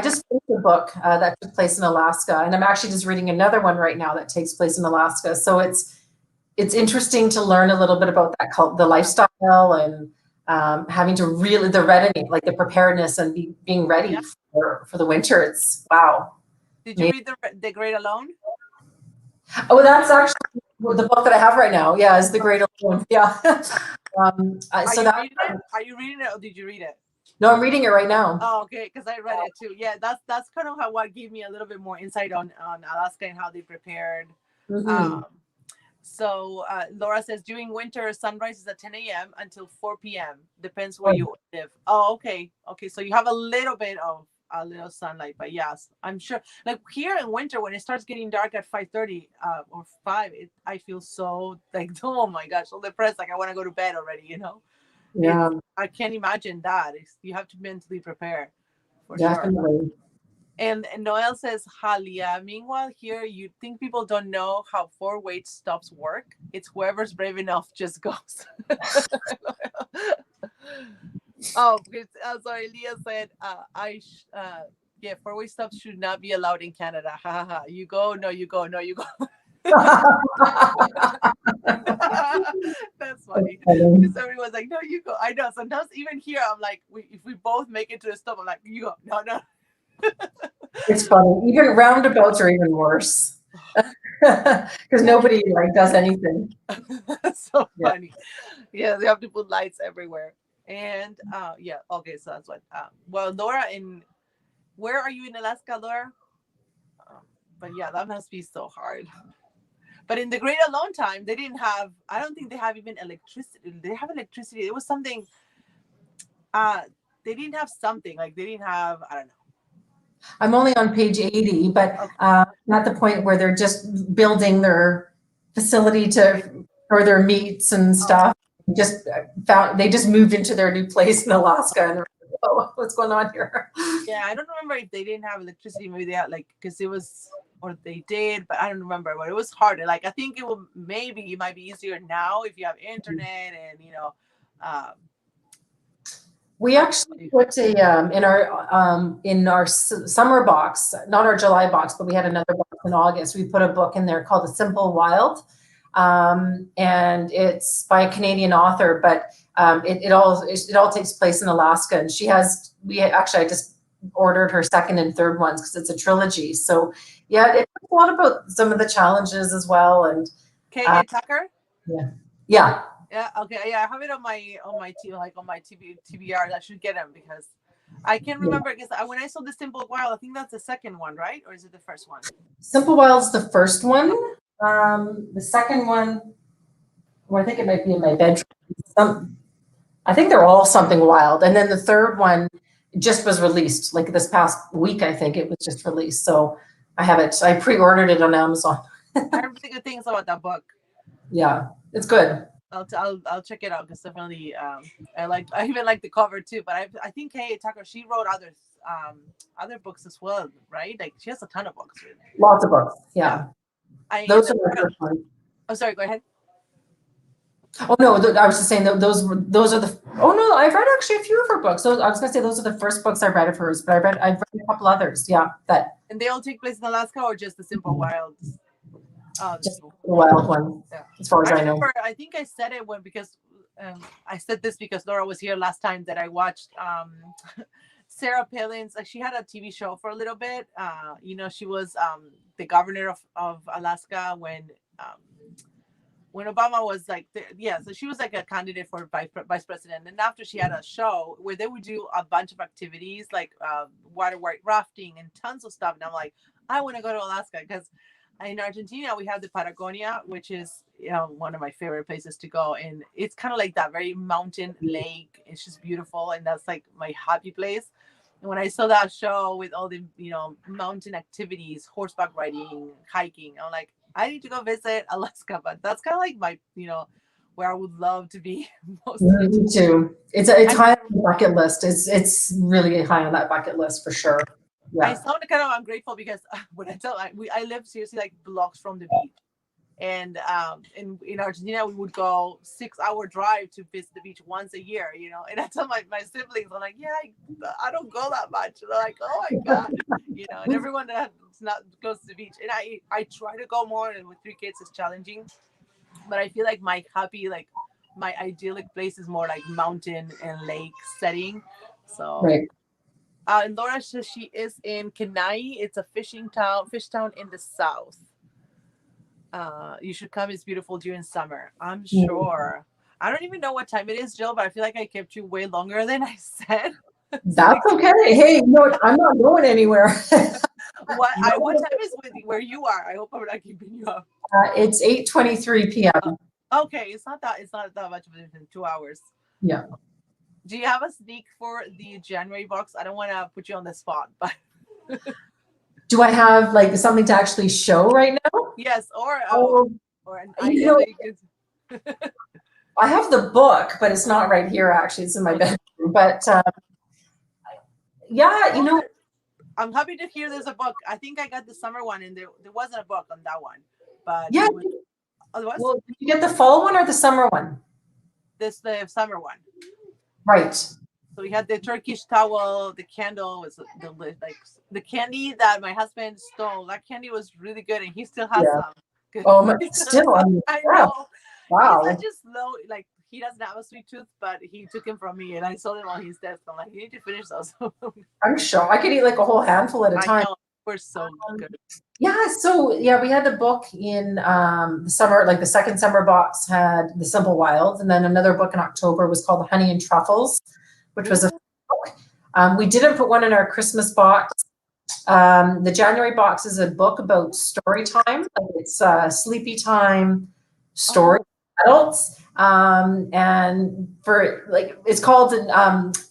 just finished a book that took place in Alaska, and I'm actually just reading another one right now that takes place in Alaska. So it's interesting to learn a little bit about the lifestyle, and having to really the readiness, like the preparedness, and being ready Yeah. for the winter. It's wow. Did you Amazing. read the Great Alone? Oh, that's actually the book that I have right now. Yeah, is The Great Alone. Yeah. Are So you that reading it? Are you reading it or did you read it? no, I'm reading it right now. Oh, okay, because I read it too. Yeah, that's kind of what gave me a little bit more insight on Alaska and how they prepared. Hmm. Um, so Laura says during winter, sunrise is at 10 a.m. until 4 p.m. Depends where you live. Oh, okay, okay. So you have a little bit of a little sunlight, but yes, I'm sure. Like here in winter, when it starts getting dark at 5:30 or 5, I feel so like oh my gosh, so depressed. Like I want to go to bed already. Yeah, I can't imagine that. You have to mentally prepare for sure. definitely. And Noel says, Halia, meanwhile, here you think people don't know how four-way stops work. It's whoever's brave enough just goes. Oh, because, sorry, Leah said, yeah, four-way stops should not be allowed in Canada. Ha ha ha. You go, no, you go, no, you go. That's funny because everyone's like, no, you go. I know. Sometimes even here, I'm like, if we both make it to the stop, I'm like, you go, no, no. It's funny. Even roundabouts are even worse because nobody like does anything. That's so Yeah. funny. Yeah, they have to put lights everywhere. And yeah, okay, so that's what. Well, Laura, where are you in Alaska, Laura? But yeah, that must be so hard. But in the Great Alone time, they didn't have. I don't think they have even electricity. They have electricity. It was something. Uh, they didn't have something like they didn't have. I don't know. I'm only on page 80, but Okay. at the point where they're just building their facility for their meats and Oh, stuff. They just moved into their new place in Alaska, and they're like, oh, what's going on here? yeah, I don't remember if they didn't have electricity. Maybe they had like because it was, or they did, but I don't remember. But it was harder. Like I think it might be easier now if you have internet and um, We actually put in our summer box, not our July box, but we had another box in August. We put a book in there called The Simple Wild, and it's by a Canadian author, but it all takes place in Alaska. And I just ordered her second and third ones because it's a trilogy. So yeah, it's a lot about some of the challenges as well. And KJ Tucker. yeah, yeah. Yeah, okay, yeah, I have it on my TBR. I should get them because I can't remember because when I saw the Simple Wild, I think that's the second one, right? Or is it the first one? Simple Wild's the first one. The second one, well, I think it might be in my bedroom. I think they're all something wild. And then the third one just was released, like this past week, I think it was just released. So I have it. I pre-ordered it on Amazon. I heard really good things about that book. Yeah, it's good. I'll check it out because definitely I even like the cover too. But I think Kay Tucker, she wrote other books as well, right? Like she has a ton of books written. Lots of books. Yeah. Yeah. I Those are my first ones. Oh, sorry. Go ahead. Oh no, I was just saying that those are the. Oh no, I've read actually a few of her books. Those I was gonna say those are the first books I read of hers, but I've read a couple others. Yeah, that And they all take place in Alaska, or just the simple wilds? just the wild one, Yeah. as far as I I know. remember. I think I said it because I said this because Laura was here last time that I watched Sarah Palin's. Like she had a TV show for a little bit. She was the governor of Alaska when Obama was like, so she was like a candidate for vice president. And after she had a show where they would do a bunch of activities like water white rafting and tons of stuff. And I'm like, I want to go to Alaska because in Argentina we have the Patagonia, which is one of my favorite places to go. And it's kind of like that very mountain lake. It's just beautiful, and that's like my happy place. And when I saw that show with all the mountain activities, horseback riding, hiking, I'm like, I need to go visit Alaska. But that's kind of like my where I would love to be most of the Me too. It's high on the bucket list. It's really high on that bucket list for sure. I Yeah. sound kind of ungrateful because when I live seriously like blocks from the beach, and in Argentina we would go 6-hour drive to visit the beach once a year, and I tell my siblings, I'm like, yeah, I don't go that much. And they're like, oh my god, and everyone that's not goes to the beach, and I try to go more, and with 3 kids it's challenging, but I feel like my idyllic place is more like mountain and lake setting. So Right. and Laura says she is in Kenai. It's a fish town in the south. You should come. It's beautiful during summer. I'm sure. I don't even know what time it is, Jill, but I feel like I kept you way longer than I said. That's okay. Hey, I'm not going anywhere. What time is where you are? I hope I'm not keeping you up. It's 8:23 p.m. Okay, it's not that much of a difference. 2 hours. Yeah. Do you have a sneak for the January box? I don't want to put you on the spot, but Do I have like something to actually show right now? yes, or an You idea know, that you could. I have the book, but it's not right here. Actually, it's in my bedroom. But yeah, I'm happy to hear there's a book. I think I got the summer one, and there wasn't a book on that one, but yeah. Otherwise, Well, did you get the fall one or the summer one? the summer one. Right. So we had the Turkish towel. The candle was the candy that my husband stole. That candy was really good, and he still has some. Oh, my, still. I know. Wow. He's such a slow, like he doesn't have a sweet tooth, but he took him from me, and I sold him on his desk. I'm like, you need to finish those. I'm sure I could eat like a whole handful at a time. I know. We're so good. Yeah, so we had the book in the summer, like the second summer box had The Simple Wilds, and then another book in October was called Honey and Truffles, which was a book. We didn't put one in our Christmas box. The January box is a book about story time. Like it's sleepy time story adults. And for like, it's called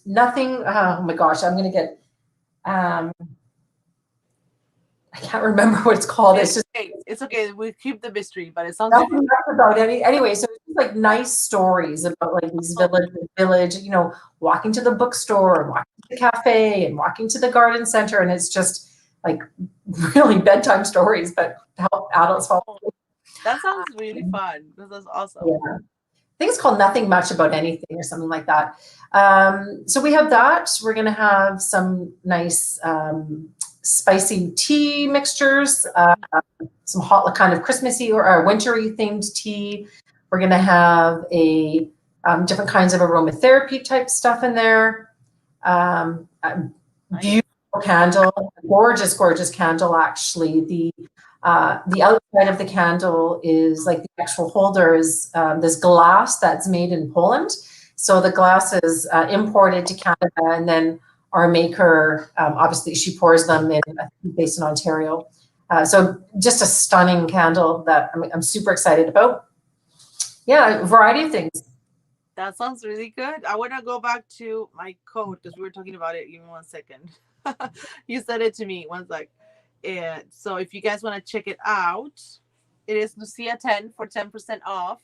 Nothing. Oh my gosh, I'm going to get, I can't remember what it's called. It's okay. We keep the mystery, but it sounds nothing about anyway. So it's like nice stories about like these village, walking to the bookstore and walking to the cafe and walking to the garden center, and it's just like really bedtime stories, but to help adults fall asleep. That sounds really fun. This is awesome. Yeah. I think it's called Nothing Much About Anything or something like that. So we have that. We're going to have some nice spicy tea mixtures, some hot kind of Christmassy or wintry themed tea. We're going to have a different kinds of aromatherapy type stuff in there. Beautiful candle, gorgeous, gorgeous candle. Actually, the outside of the candle is like the actual holder is this glass that's made in Poland. So the glass is imported to Canada, and then our maker, obviously, she pours them in, based in Ontario. So just a stunning candle that I'm super excited about. Yeah, a variety of things. That sounds really good. I want to go back to my code because we were talking about it. Give me 1 second. You said it to me. 1 sec. So if you guys want to check it out, it is Lucia 10 for 10% off.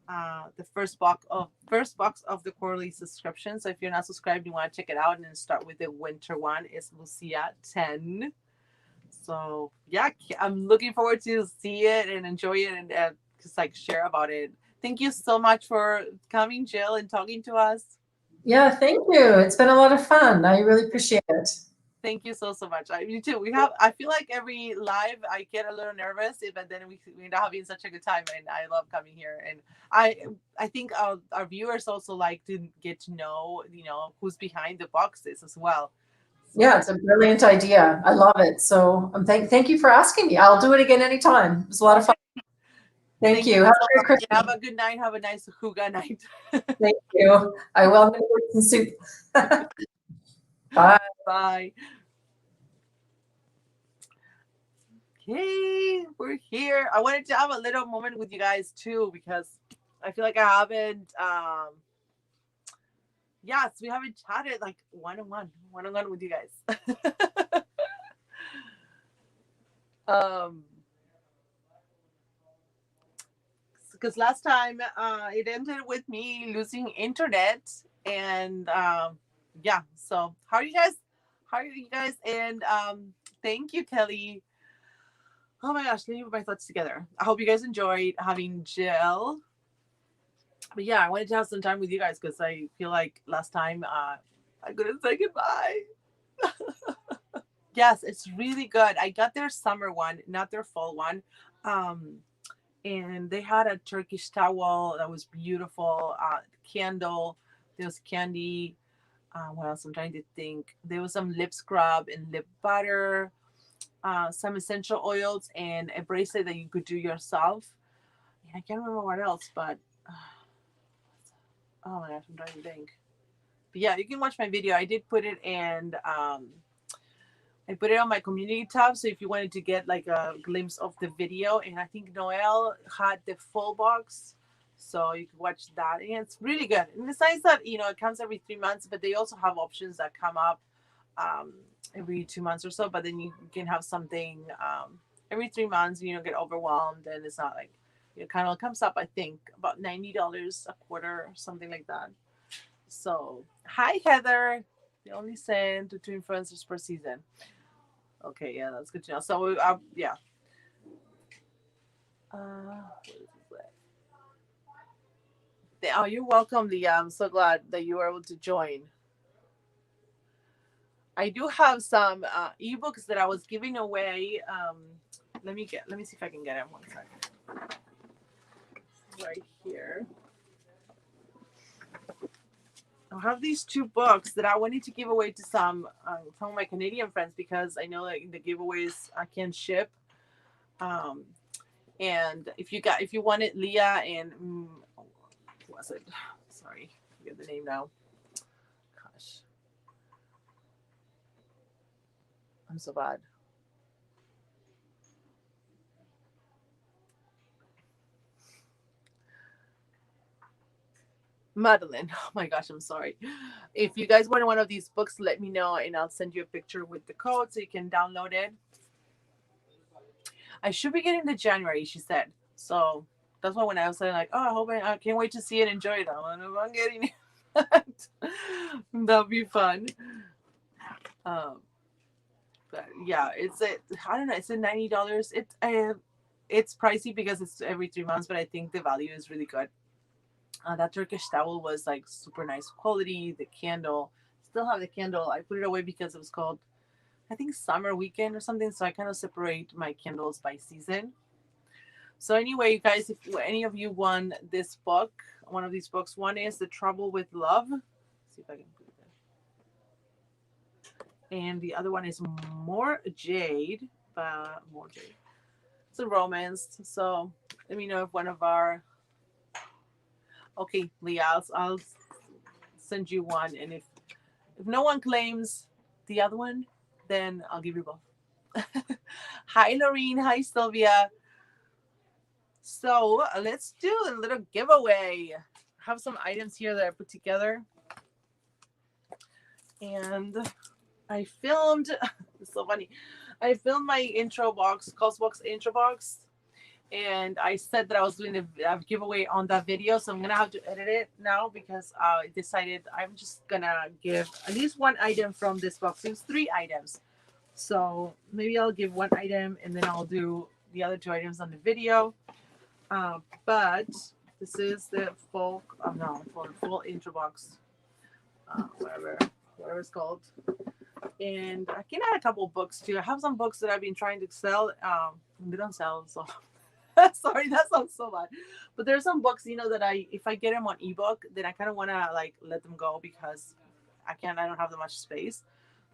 the first box of the quarterly subscription. So if you're not subscribed, you want to check it out and then start with the winter one. It's Lucia 10. So yeah, I'm looking forward to see it and enjoy it and just like share about it. Thank you so much for coming, Jill, and talking to us. Yeah, thank you. It's been a lot of fun. I really appreciate it. Thank you so much. Me too. I feel like every live I get a little nervous, but then we end up having such a good time, and I love coming here. And I I think our viewers also like to get to know who's behind the boxes as well. Yeah, So it's a brilliant idea. I love it. So thank you for asking me. I'll do it again anytime. It was a lot of fun. Thank thank you you. Have so a great much. Christmas. Have a good night. Have a nice Hygge night. Thank you. I will make some soup. Bye. Bye. Okay, we're here. I wanted to have a little moment with you guys too because I feel like I haven't. Yes, we haven't chatted like one on one with you guys. um, because last time it ended with me losing internet, and yeah. So how are you guys? How are you guys? And thank you, Kelly. Oh my gosh, let me put my thoughts together. I hope you guys enjoyed having Jill. But yeah, I wanted to have some time with you guys because I feel like last time I couldn't say goodbye. Yes, it's really good. I got their summer one, not their fall one. Um, and they had a Turkish towel that was beautiful. Candle, there was candy. What else? I'm trying to think. There was some lip scrub and lip butter, some essential oils, and a bracelet that you could do yourself. And I can't remember what else, but oh my gosh, I'm trying to think. But yeah, you can watch my video. I did put it in. I put it on my community tab, so if you wanted to get like a glimpse of the video, and I think Noel had the full box, so you could watch that, and it's really good. And it's nice that it comes every 3 months, but they also have options that come up um, every 2 months or so. But then you can have something every 3 months, and you don't get overwhelmed, and it's not like it kind of comes up. I think about $90 a quarter, or something like that. So hi Heather, they only send to two influencers per season. Okay, yeah, that's good to know. So, yeah. Oh, you're welcome, Leah. I'm so glad that you were able to join. I do have some ebooks that I was giving away. Let me see if I can get them. One second. Right here. I have these two books that I wanted to give away to some of my Canadian friends because I know that the giveaways I can ship. Um, and if you wanted Leah and who was it? Sorry, I forget the name now. Gosh, I'm so bad. Madeline. Oh my gosh, I'm sorry. If you guys want one of these books, let me know and I'll send you a picture with the code so you can download it. I should be getting the January, she said. So that's why when I was saying like, oh, I can't wait to see it, enjoy it. I'm getting it. That'll be fun. Um, but yeah, I don't know. It's a $90. It's pricey because it's every 3 months, but I think the value is really good. That Turkish towel was like super nice quality. The candle, still have the candle. I put it away because it was called, I think, summer weekend or something. So I kind of separate my candles by season. So anyway, you guys, if any of you won this book, one of these books, one is The Trouble with Love. Let's see if I can put it there. And the other one is More Jade. More Jade. It's a romance. So let me know if one of our. Okay, Leah, I'll send you one, and if no one claims the other one, then I'll give you both. Hi, Lorene. Hi, Sylvia. So let's do a little giveaway. I have some items here that I put together, and I filmed. It's so funny. I filmed my intro box, Cosbox intro box, and I said that I was doing a giveaway on that video, so I'm gonna have to edit it now because I decided I'm just gonna give at least one item from this box. It's 3 items, so maybe I'll give one item and then I'll do the other 2 items on the video. But this is the full, no, full intro box, whatever it's called. And I can add a couple books too. I have some books that I've been trying to sell. They don't sell, so sorry, that sounds so bad. But there's some books, that if I get them on ebook, then I kind of want to like let them go because I don't have that much space.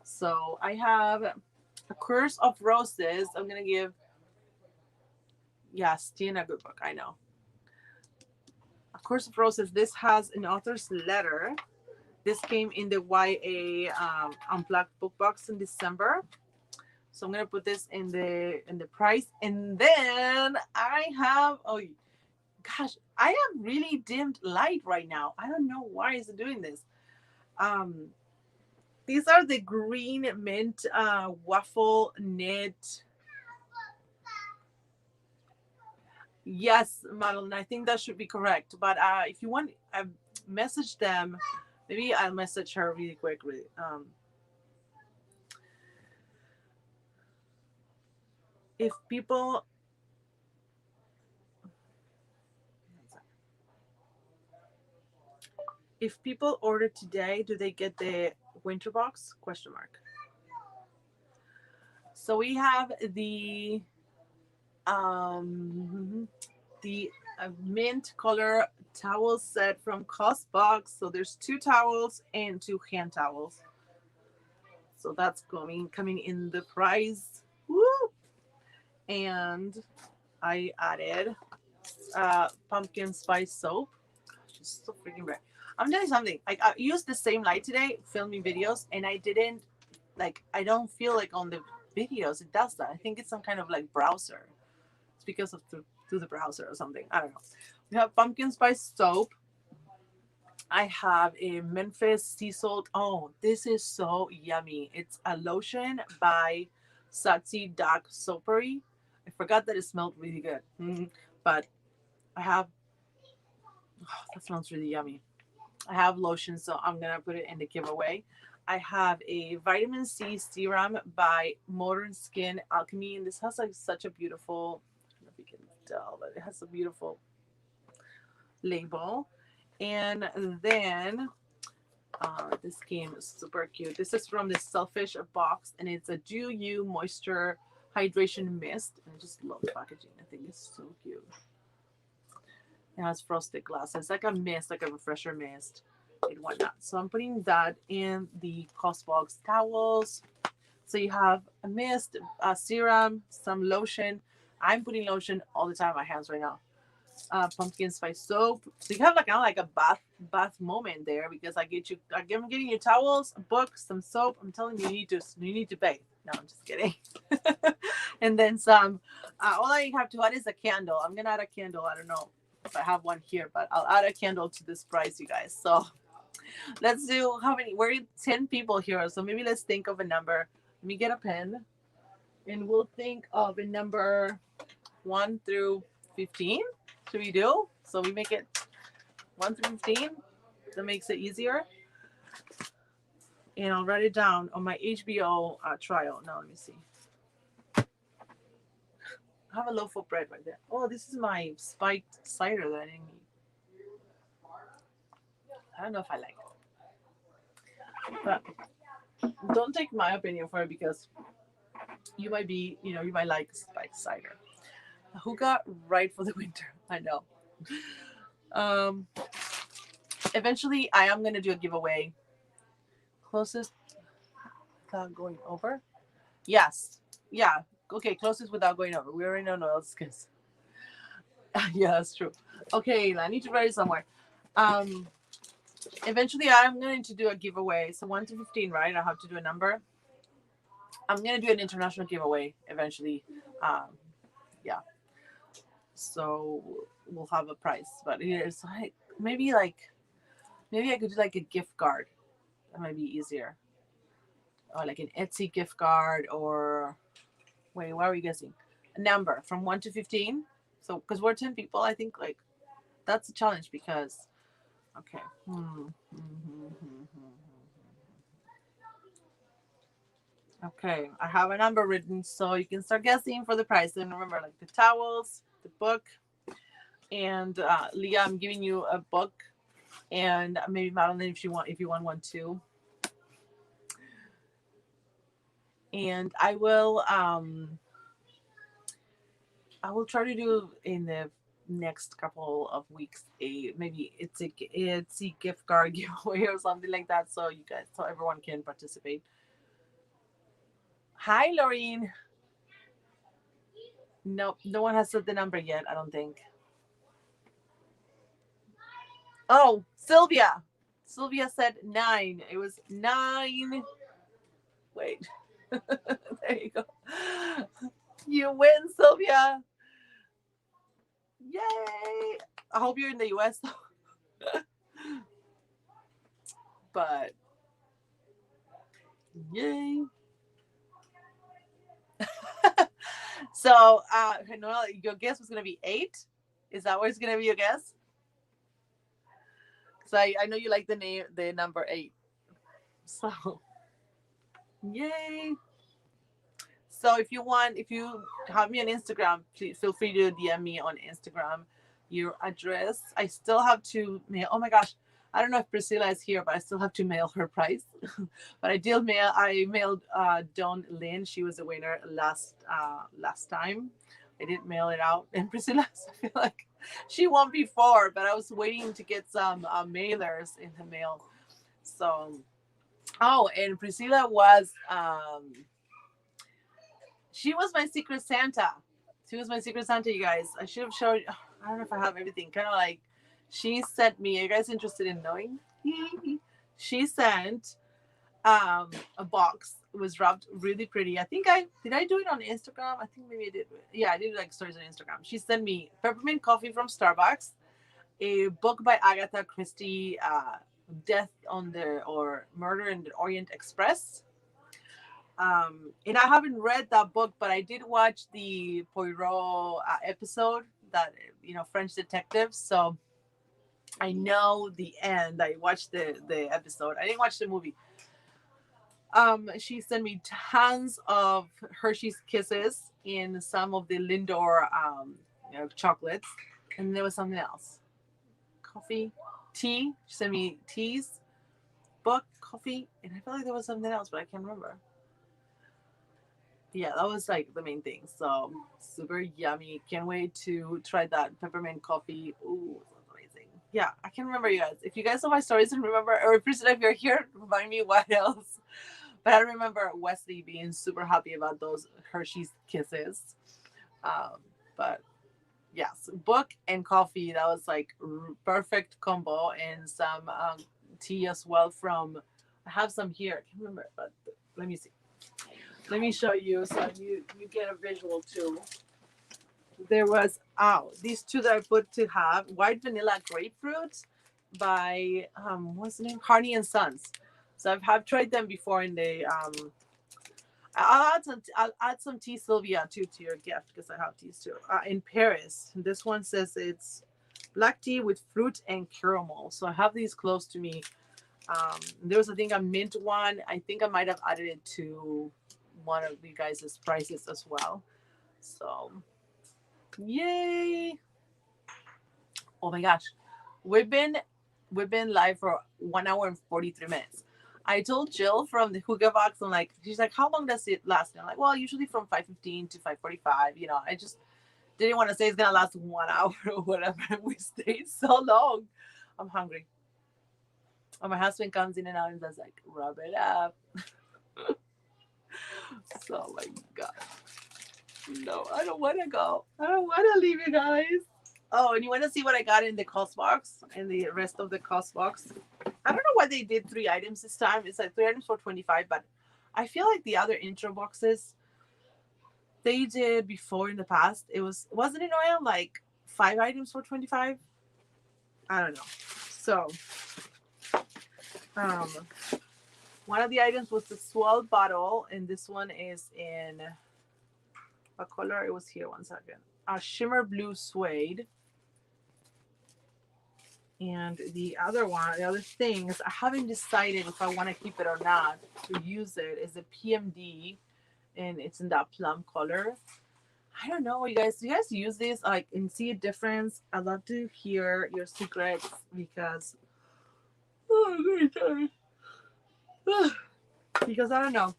So I have A Curse of Roses. I'm gonna give, yes, Tina, a good book. I know. A Curse of Roses. This has an author's letter. This came in the YA Unplugged book box in December. So I'm gonna put this in the price, and then I have, oh gosh, I have really dimmed light right now. I don't know why it's doing this. These are the green mint waffle knit. Yes, Madeline, I think that should be correct. But if you want, message them. Maybe I'll message her really quickly. If people order today, do they get the winter box? Question mark. So we have the mint color towel set from Cost Box. So there's 2 towels and 2 hand towels. So that's coming in the price. Woo! And I added pumpkin spice soap. Gosh, it's so freaking bright. I'm telling you something. Like, I used the same light today filming videos, and I don't feel like on the videos it does that. I think it's some kind of like browser. It's because of through the browser or something. I don't know. We have pumpkin spice soap. I have a Memphis sea salt. Oh, this is so yummy. It's a lotion by Satsi Dark Soapery. I forgot that it smelled really good. But I have, that smells really yummy. I have lotion, so I'm going to put it in the giveaway. I have a vitamin C serum by Modern Skin Alchemy, and this has like such a beautiful, I don't know if you can tell, but it has a beautiful label. And then this came super cute. This is from the Selfish box, and it's a Dew You Moisture Hydration Mist. And I just love the packaging. I think it's so cute. It has frosted glass. It's like a mist, like a refresher mist and whatnot. So I'm putting that in the Cost Box towels. So you have a mist, a serum, some lotion. I'm putting lotion all the time on my hands right now. Pumpkin spice soap. So you have like kind of like a bath moment there because I'm getting you towels, a book, some soap. I'm telling you, you need to bathe. No, I'm just kidding. And then some. All I have to add is a candle. I'm gonna add a candle. I don't know if I have one here, but I'll add a candle to this price, you guys. So let's do how many? We're 10 people here, so maybe let's think of a number. Let me get a pen, and we'll think of a number 1 through 15. Should we do? So we make it 1 through 15. That makes it easier. And I'll write it down on my HBO trial. Now let me see. I have a loaf of bread right there. Oh, this is my spiked cider that I didn't eat. I don't know if I like it. But don't take my opinion for it because you might like spiked cider. Hygge right for the winter. I know. Um, Eventually, I am going to do a giveaway. Closest without going over? Yes. Yeah. Okay, closest without going over. We already know Noel's kiss. Yeah, that's true. Okay, I need to write it somewhere. Eventually, I'm going to do a giveaway. So 1 to 15, right? I have to do a number. I'm going to do an international giveaway eventually. Yeah. So we'll have a price. But it's like, maybe I could do like a gift card. That might be easier. Or like an Etsy gift card or wait, what are we guessing? A number from 1 to 15. So because we're 10 people, I think like that's a challenge because okay. Okay, I have a number written so you can start guessing for the price. And remember, like the towels, the book, and Leah, I'm giving you a book, and maybe Madeline if you want one too. And I will try to do in the next couple of weeks a maybe it's a gift card giveaway or something like that so you guys so everyone can participate. Hi, Laureen. No, no one has said the number yet, I don't think. Oh, Sylvia. Sylvia said 9. It was 9. Wait. There you go. You win, Sylvia. Yay. I hope you're in the US. But yay. So, Noel, your guess was going to be 8. Is that what it's going to be your guess? So I know you like the number 8. So, yay. So if you have me on Instagram, please feel free to DM me on Instagram your address. I still have to mail. Oh my gosh, I don't know if Priscilla is here, but I still have to mail her prize. But I mailed Dawn Lynn. She was the winner last time. I didn't mail it out, and Priscilla, I feel like she won before, but I was waiting to get some mailers in the mail. So, oh, and Priscilla was she was my secret Santa. She was my secret Santa, you guys. I should have showed. I don't know if I have everything. Kind of like, she sent me. Are you guys interested in knowing? She sent a box. It was wrapped really pretty. I think I did. I do it on Instagram. I think maybe I did. Yeah, I did like stories on Instagram. She sent me peppermint coffee from Starbucks, a book by Agatha Christie, Death on the or Murder in the Orient Express. And I haven't read that book, but I did watch the Poirot episode that French detectives. So I know the end. I watched the episode. I didn't watch the movie. She sent me tons of Hershey's Kisses in some of the Lindor chocolates, and there was something else. Coffee, tea. She sent me teas, book, coffee, and I feel like there was something else, but I can't remember. Yeah, that was like the main thing. So super yummy. Can't wait to try that peppermint coffee. Ooh, sounds amazing. Yeah, I can remember you guys. If you guys saw my stories and remember, or if you're here, remind me what else. But I remember Wesley being super happy about those Hershey's Kisses. Um, but yes, book and coffee. That was like perfect combo, and some tea as well from. I have some here. I can't remember, but let me see. Let me show you so you get a visual too. There was these two that I put to have white vanilla grapefruit by what's the name, Harney and Sons. So I've tried them before in the I'll add some tea, Sylvia, too, to your gift because I have teas too. In Paris, this one says it's black tea with fruit and caramel. So I have these close to me. There was I think a mint one. I think I might have added it to one of you guys' prices as well. So yay! Oh my gosh, we've been live for 1 hour and 43 minutes. I told Jill from the Hygge box, I'm like, she's like, how long does it last? And I'm like, well, usually from 5:15 to 5:45. I just didn't want to say it's gonna last 1 hour or whatever. We stayed so long. I'm hungry. And my husband comes in and out and does like, rub it up. So my God. No, I don't want to go. I don't want to leave you guys. Oh, and you want to see what I got in the cost box and the rest of the cost box? I don't know why they did 3 items this time. It's like 3 items for 25, but I feel like the other intro boxes they did before in the past. Wasn't it oil like 5 items for 25? I don't know. So, um, one of the items was the swell bottle, and this one is in what color? It was here. 1 second. a shimmer blue suede. And the other one, the other thing is I haven't decided if I want to keep it or not to use it, is a PMD, and it's in that plum color. I don't know, you guys. Do you guys use this like and see a difference? I'd love to hear your secrets because oh, I'm very tired. Because I don't know.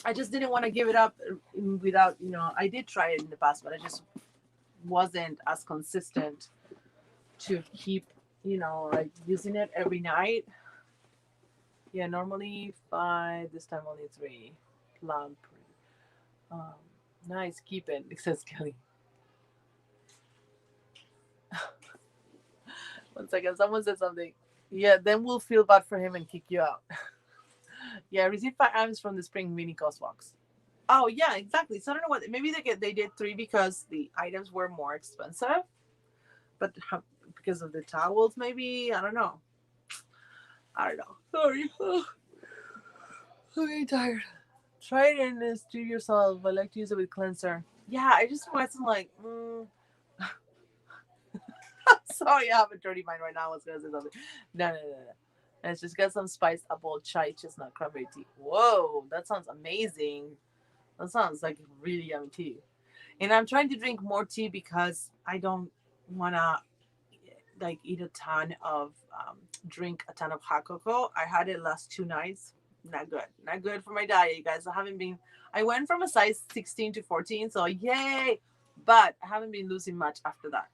I just didn't want to give it up without, I did try it in the past, but I just wasn't as consistent to keep, like using it every night. Yeah, normally five, this time only three. Plump. Um, Nice, keep it, it says Kelly. 1 second, someone said something. Yeah, then we'll feel bad for him and kick you out. Yeah, I received 5 items from the spring mini cost box. Oh yeah, exactly. So I don't know what maybe they did three because the items were more expensive, but because of the towels, maybe I don't know. I don't know. Sorry, I'm getting tired. Try it and do yourself. I like to use it with cleanser. Yeah, I just wasn't like. Sorry, I have a dirty mind right now. I was gonna say something. No, no, no, no. Let's just get some spiced apple chai chestnut cranberry tea. Whoa, that sounds amazing. That sounds like really yummy tea. And I'm trying to drink more tea because I don't wanna like eat a ton of drink a ton of hot cocoa. I had it last 2 nights. Not good. Not good for my diet, you guys. I haven't been. I went from a size 16 to 14, so yay! But I haven't been losing much after that.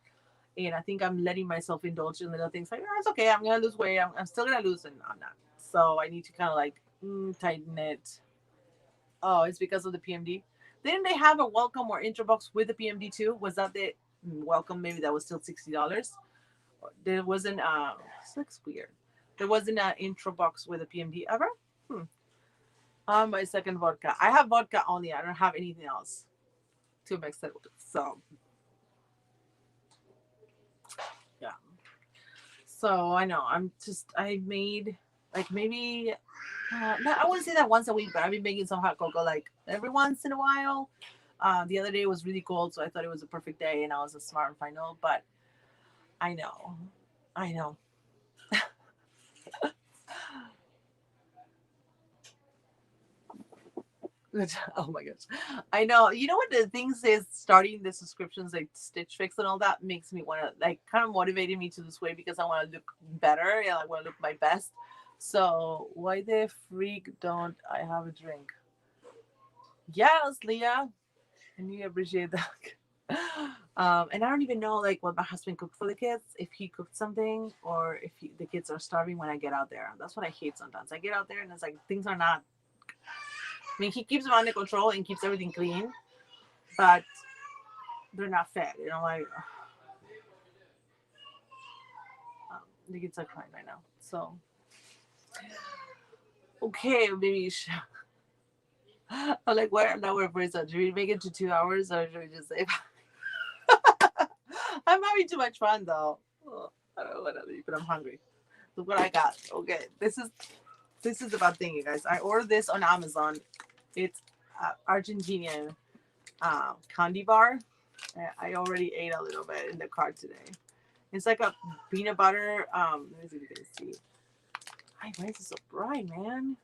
And I think I'm letting myself indulge in little things like, oh, it's okay. I'm gonna lose weight. I'm still gonna lose, and I'm not. So I need to kind of like tighten it. Oh, it's because of the PMD. Didn't they have a welcome or intro box with the PMD too? Was that the welcome? Maybe that was still $60. There wasn't. This looks weird. There wasn't an intro box with a PMD ever. Hmm. My second vodka. I have vodka only. I don't have anything else to mix it with. So yeah. So I know I made like maybe I wouldn't say that once a week, but I've been making some hot cocoa like every once in a while. The other day was really cold, so I thought it was a perfect day, and I was a smart and final. But I know, I know. Oh my gosh, I know. You know what the things is starting the subscriptions like Stitch Fix and all that makes me want to like kind of motivated me to this way because I want to look better and I want to look my best. So why the freak don't I have a drink? Yes, Leah. And you appreciate that. And I don't even know like what my husband cooked for the kids, if he cooked something or if the kids are starving when I get out there. That's what I hate sometimes. I get out there and it's like things are not. I mean, he keeps them under control and keeps everything clean, but they're not fed. Like the kids are crying right now. So okay, maybe. I'm like, where now we're first. Should we make it to 2 hours or should we just say? I'm having too much fun though. Oh, I don't know what to eat, but I'm hungry. Look what I got. Okay, this is the bad thing, you guys. I ordered this on Amazon. It's Argentinian candy bar. I already ate a little bit in the car today. It's like a peanut butter. Let me see if you can see. Hi, why is it so bright, man?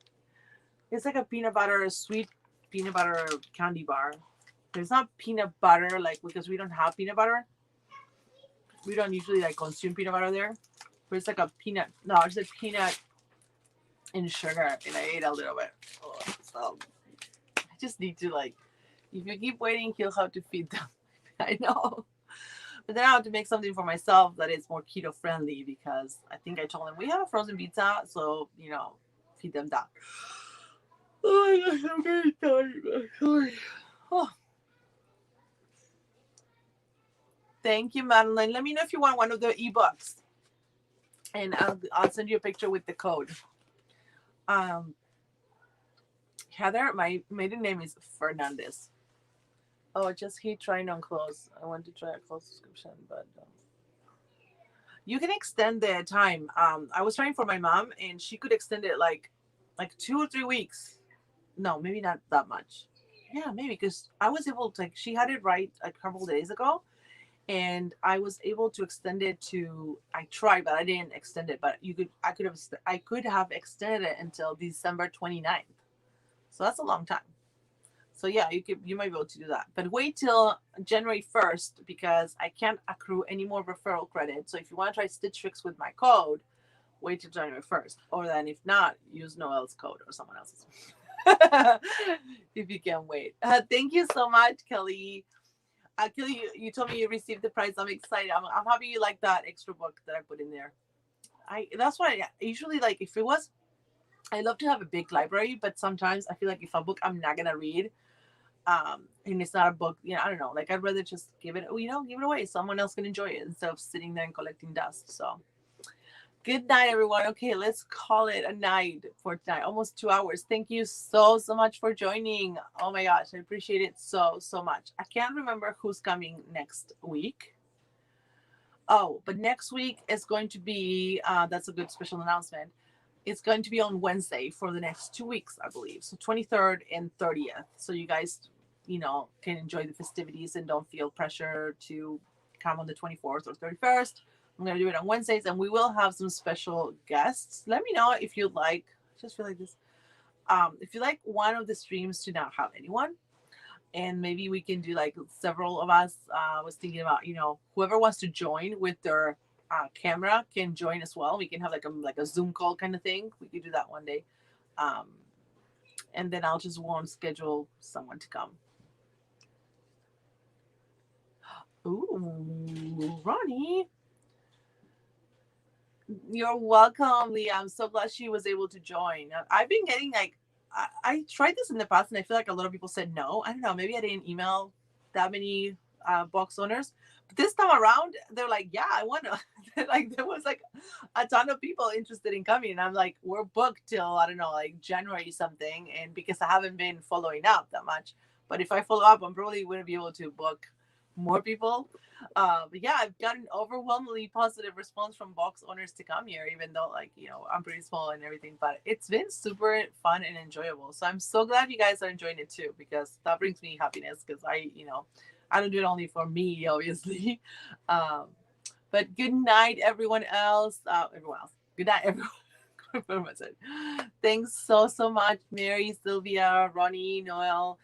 It's like a peanut butter, sweet peanut butter candy bar. There's not peanut butter like because we don't have peanut butter. We don't usually like consume peanut butter there. But it's like a peanut. No, it's a peanut and sugar, and I ate a little bit. Oh, so I just need to like. If you keep waiting, he'll have to feed them. I know. But then I have to make something for myself that is more keto friendly because I think I told them we have a frozen pizza, so feed them that. Oh my gosh, I'm very tired. Sorry. Oh, thank you, Madeline. Let me know if you want one of the ebooks, and I'll send you a picture with the code. Um, Heather, my maiden name is Fernandez. Oh, just hate trying on clothes. I want to try a clothes subscription, but you can extend the time. I was trying for my mom, and she could extend it like 2 or 3 weeks. No, maybe not that much. Yeah, maybe because I was able to, like, she had it right a couple days ago, and I was able to extend it to. I tried, but I didn't extend it. But I could have extended it until December 29th. So that's a long time. So yeah, you might be able to do that. But wait till January 1st because I can't accrue any more referral credit. So if you want to try Stitch Fix with my code, wait till January 1st. Or then if not, use Noel's code or someone else's. If you can wait. Thank you so much, Kelly. Kelly, you told me you received the prize. I'm excited. I'm happy you like that extra book that I put in there. That's why I usually like if it was. I love to have a big library, but sometimes I feel like if a book I'm not gonna read, and it's not a book, I don't know, like I'd rather just give it, give it away, someone else can enjoy it instead of sitting there and collecting dust. So good night, everyone. Okay, let's call it a night for tonight. Almost 2 hours. Thank you so much for joining. Oh my gosh, I appreciate it so much. I can't remember who's coming next week. Oh, but next week is going to be that's a good special announcement. It's going to be on Wednesday for the next 2 weeks, I believe. So 23rd and 30th. So you guys, can enjoy the festivities and don't feel pressure to come on the 24th or 31st. I'm going to do it on Wednesdays, and we will have some special guests. Let me know if you'd like. I just feel like this. If you like one of the streams to not have anyone, and maybe we can do like several of us. I was thinking about, whoever wants to join with their camera can join as well. We can have like a Zoom call kind of thing. We could do that one day, um, and then I'll just won't schedule someone to come. Ooh, Ronnie, you're welcome, Leah. I'm so glad she was able to join. I've been getting like I tried this in the past, and I feel like a lot of people said no. I don't know. Maybe I didn't email that many box owners. But this time around, they're like, "Yeah, I want to." Like there was like a ton of people interested in coming, and I'm like, "We're booked till I don't know, like January something." And because I haven't been following up that much, but if I follow up, I'm probably going to be able to book more people. But yeah, I've gotten overwhelmingly positive response from box owners to come here, even though like I'm pretty small and everything. But it's been super fun and enjoyable. So I'm so glad you guys are enjoying it too, because that brings me happiness. Because I don't do it only for me, obviously. Um, but good night, everyone else. Everyone else. Good night, everyone. Thanks so much, Mary, Sylvia, Ronnie, Noel.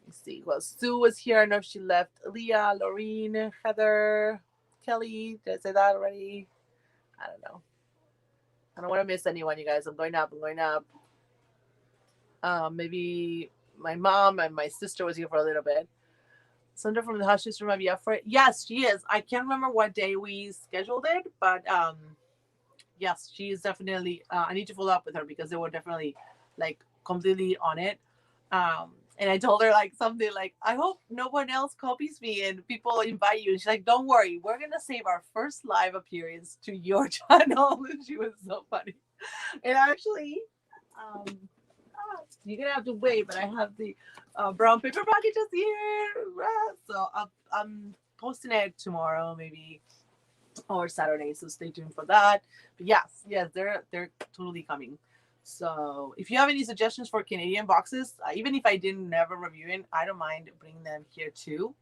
Let's see. Well, Sue was here. I don't know if she left. Leah, Laureen, Heather, Kelly. Did I say that already? I don't know. I don't want to miss anyone, you guys. I'm going up. I'm going up. Maybe my mom and my sister was here for a little bit. Sandra from the Hush Sister might be up for it. Yes, she is. I can't remember what day we scheduled it, but yes, she is definitely. I need to follow up with her because they were definitely like completely on it. And I told her like something like, I hope no one else copies me and people invite you. And she's like, don't worry, we're gonna save our first live appearance to your channel. And she was so funny. And actually, um, you're gonna have to wait, but I have the brown paper packages here. So I'm posting it tomorrow, maybe, or Saturday. So stay tuned for that. But yes, they're totally coming. So if you have any suggestions for Canadian boxes, even if I didn't never review it, I don't mind bringing them here too.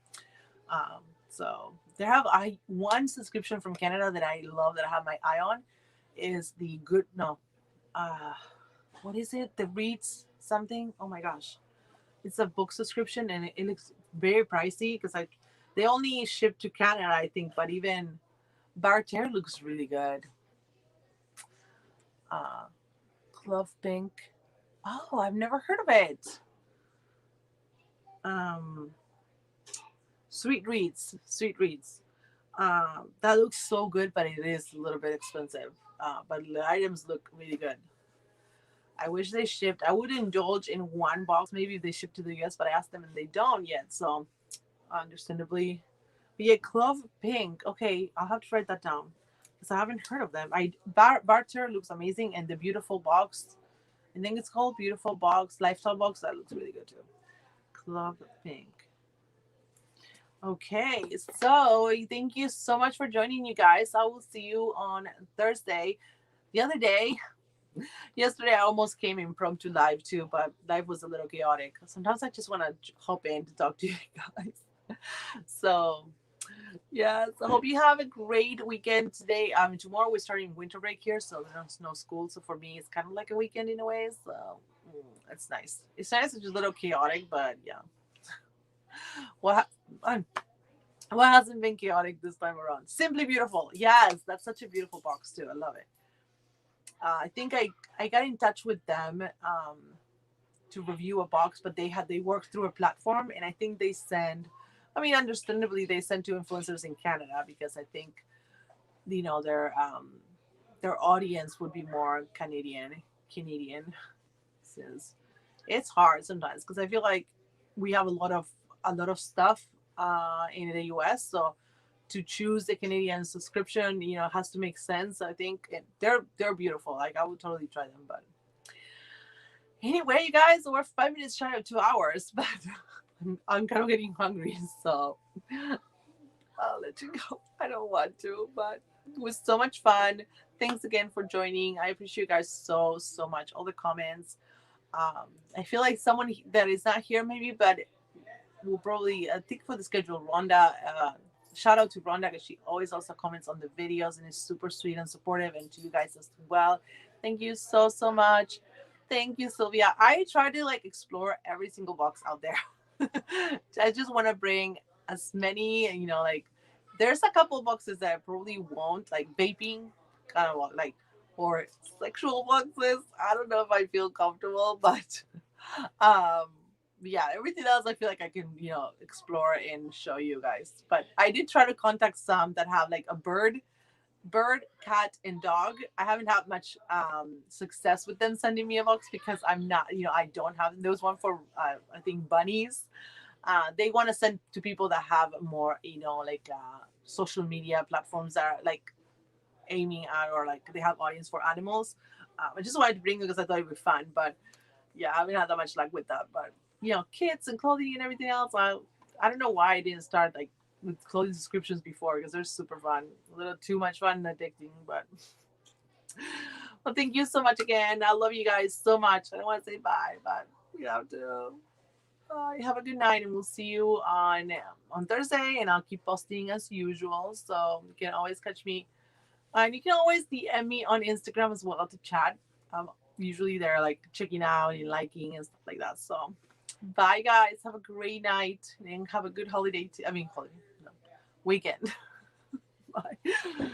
So there have one subscription from Canada that I love that I have my eye on is the good no, uh, what is it? The Reads something. Oh my gosh, it's a book subscription and it looks very pricey because they only ship to Canada, I think, but even Barter looks really good. Uh, Clove Pink. Oh, I've never heard of it. Um, Sweet Reads. Sweet Reads. That looks so good, but it is a little bit expensive. But the items look really good. I wish they shipped. I would indulge in one box maybe if they ship to the US, but I asked them and they don't yet. So, understandably. But yeah, Clove Pink. Okay, I'll have to write that down because I haven't heard of them. Barter looks amazing, and the beautiful box. I think it's called Beautiful Box, Lifestyle Box. That looks really good too. Clove Pink. Okay, so thank you so much for joining, you guys. I will see you on Thursday. The other day, Yesterday I almost came impromptu live too, but life was a little chaotic. Sometimes I just want to hop in to talk to you guys. So yes, I hope you have a great weekend today. Tomorrow we're starting winter break here, so there's no school. So for me, it's kind of like a weekend in a way. So it's nice. It's nice. It's just a little chaotic, but yeah. What um, what hasn't been chaotic this time around? Simply beautiful. Yes, that's such a beautiful box too. I love it. I think I got in touch with them to review a box, but they work through a platform, and I think they send. I mean, understandably, they send to influencers in Canada because I think their audience would be more Canadian, since it's hard sometimes because I feel like we have a lot of stuff in the US, so to choose the Canadian subscription, has to make sense. I think they're beautiful. Like I would totally try them. But anyway, you guys, we're 5 minutes shy of 2 hours, but I'm kind of getting hungry, so I'll let you go. I don't want to, but it was so much fun. Thanks again for joining. I appreciate you guys so much. All the comments. I feel like someone that is not here maybe, but will probably think for the schedule. Rhonda, shout out to Rhonda because she always also comments on the videos and is super sweet and supportive, and to you guys as well. Thank you so much. Thank you, Sylvia. I try to like explore every single box out there. I just want to bring as many, like there's a couple boxes that I probably won't, like vaping, kind of like, or sexual boxes. I don't know if I feel comfortable, but um, yeah, everything else I feel like I can, explore and show you guys. But I did try to contact some that have like a bird, cat, and dog. I haven't had much success with them sending me a box because I'm not, I don't have. There was one for I think bunnies. They want to send to people that have more, like social media platforms that are like aiming at, or like they have audience for animals. I just wanted to bring it because I thought it would be fun, but yeah, I haven't had that much luck with that. But kits and clothing and everything else, I don't know why I didn't start like with clothing subscriptions before because they're super fun, a little too much fun and addicting. But well, thank you so much again. I love you guys so much. I don't want to say bye, but we have to. Have a good night, and we'll see you on Thursday. And I'll keep posting as usual, so you can always catch me. And you can always DM me on Instagram as well to chat. Um, Usually they're like checking out and liking and stuff like that. So, bye guys. Have a great night and have a good holiday. I mean, holiday, no, weekend. Bye.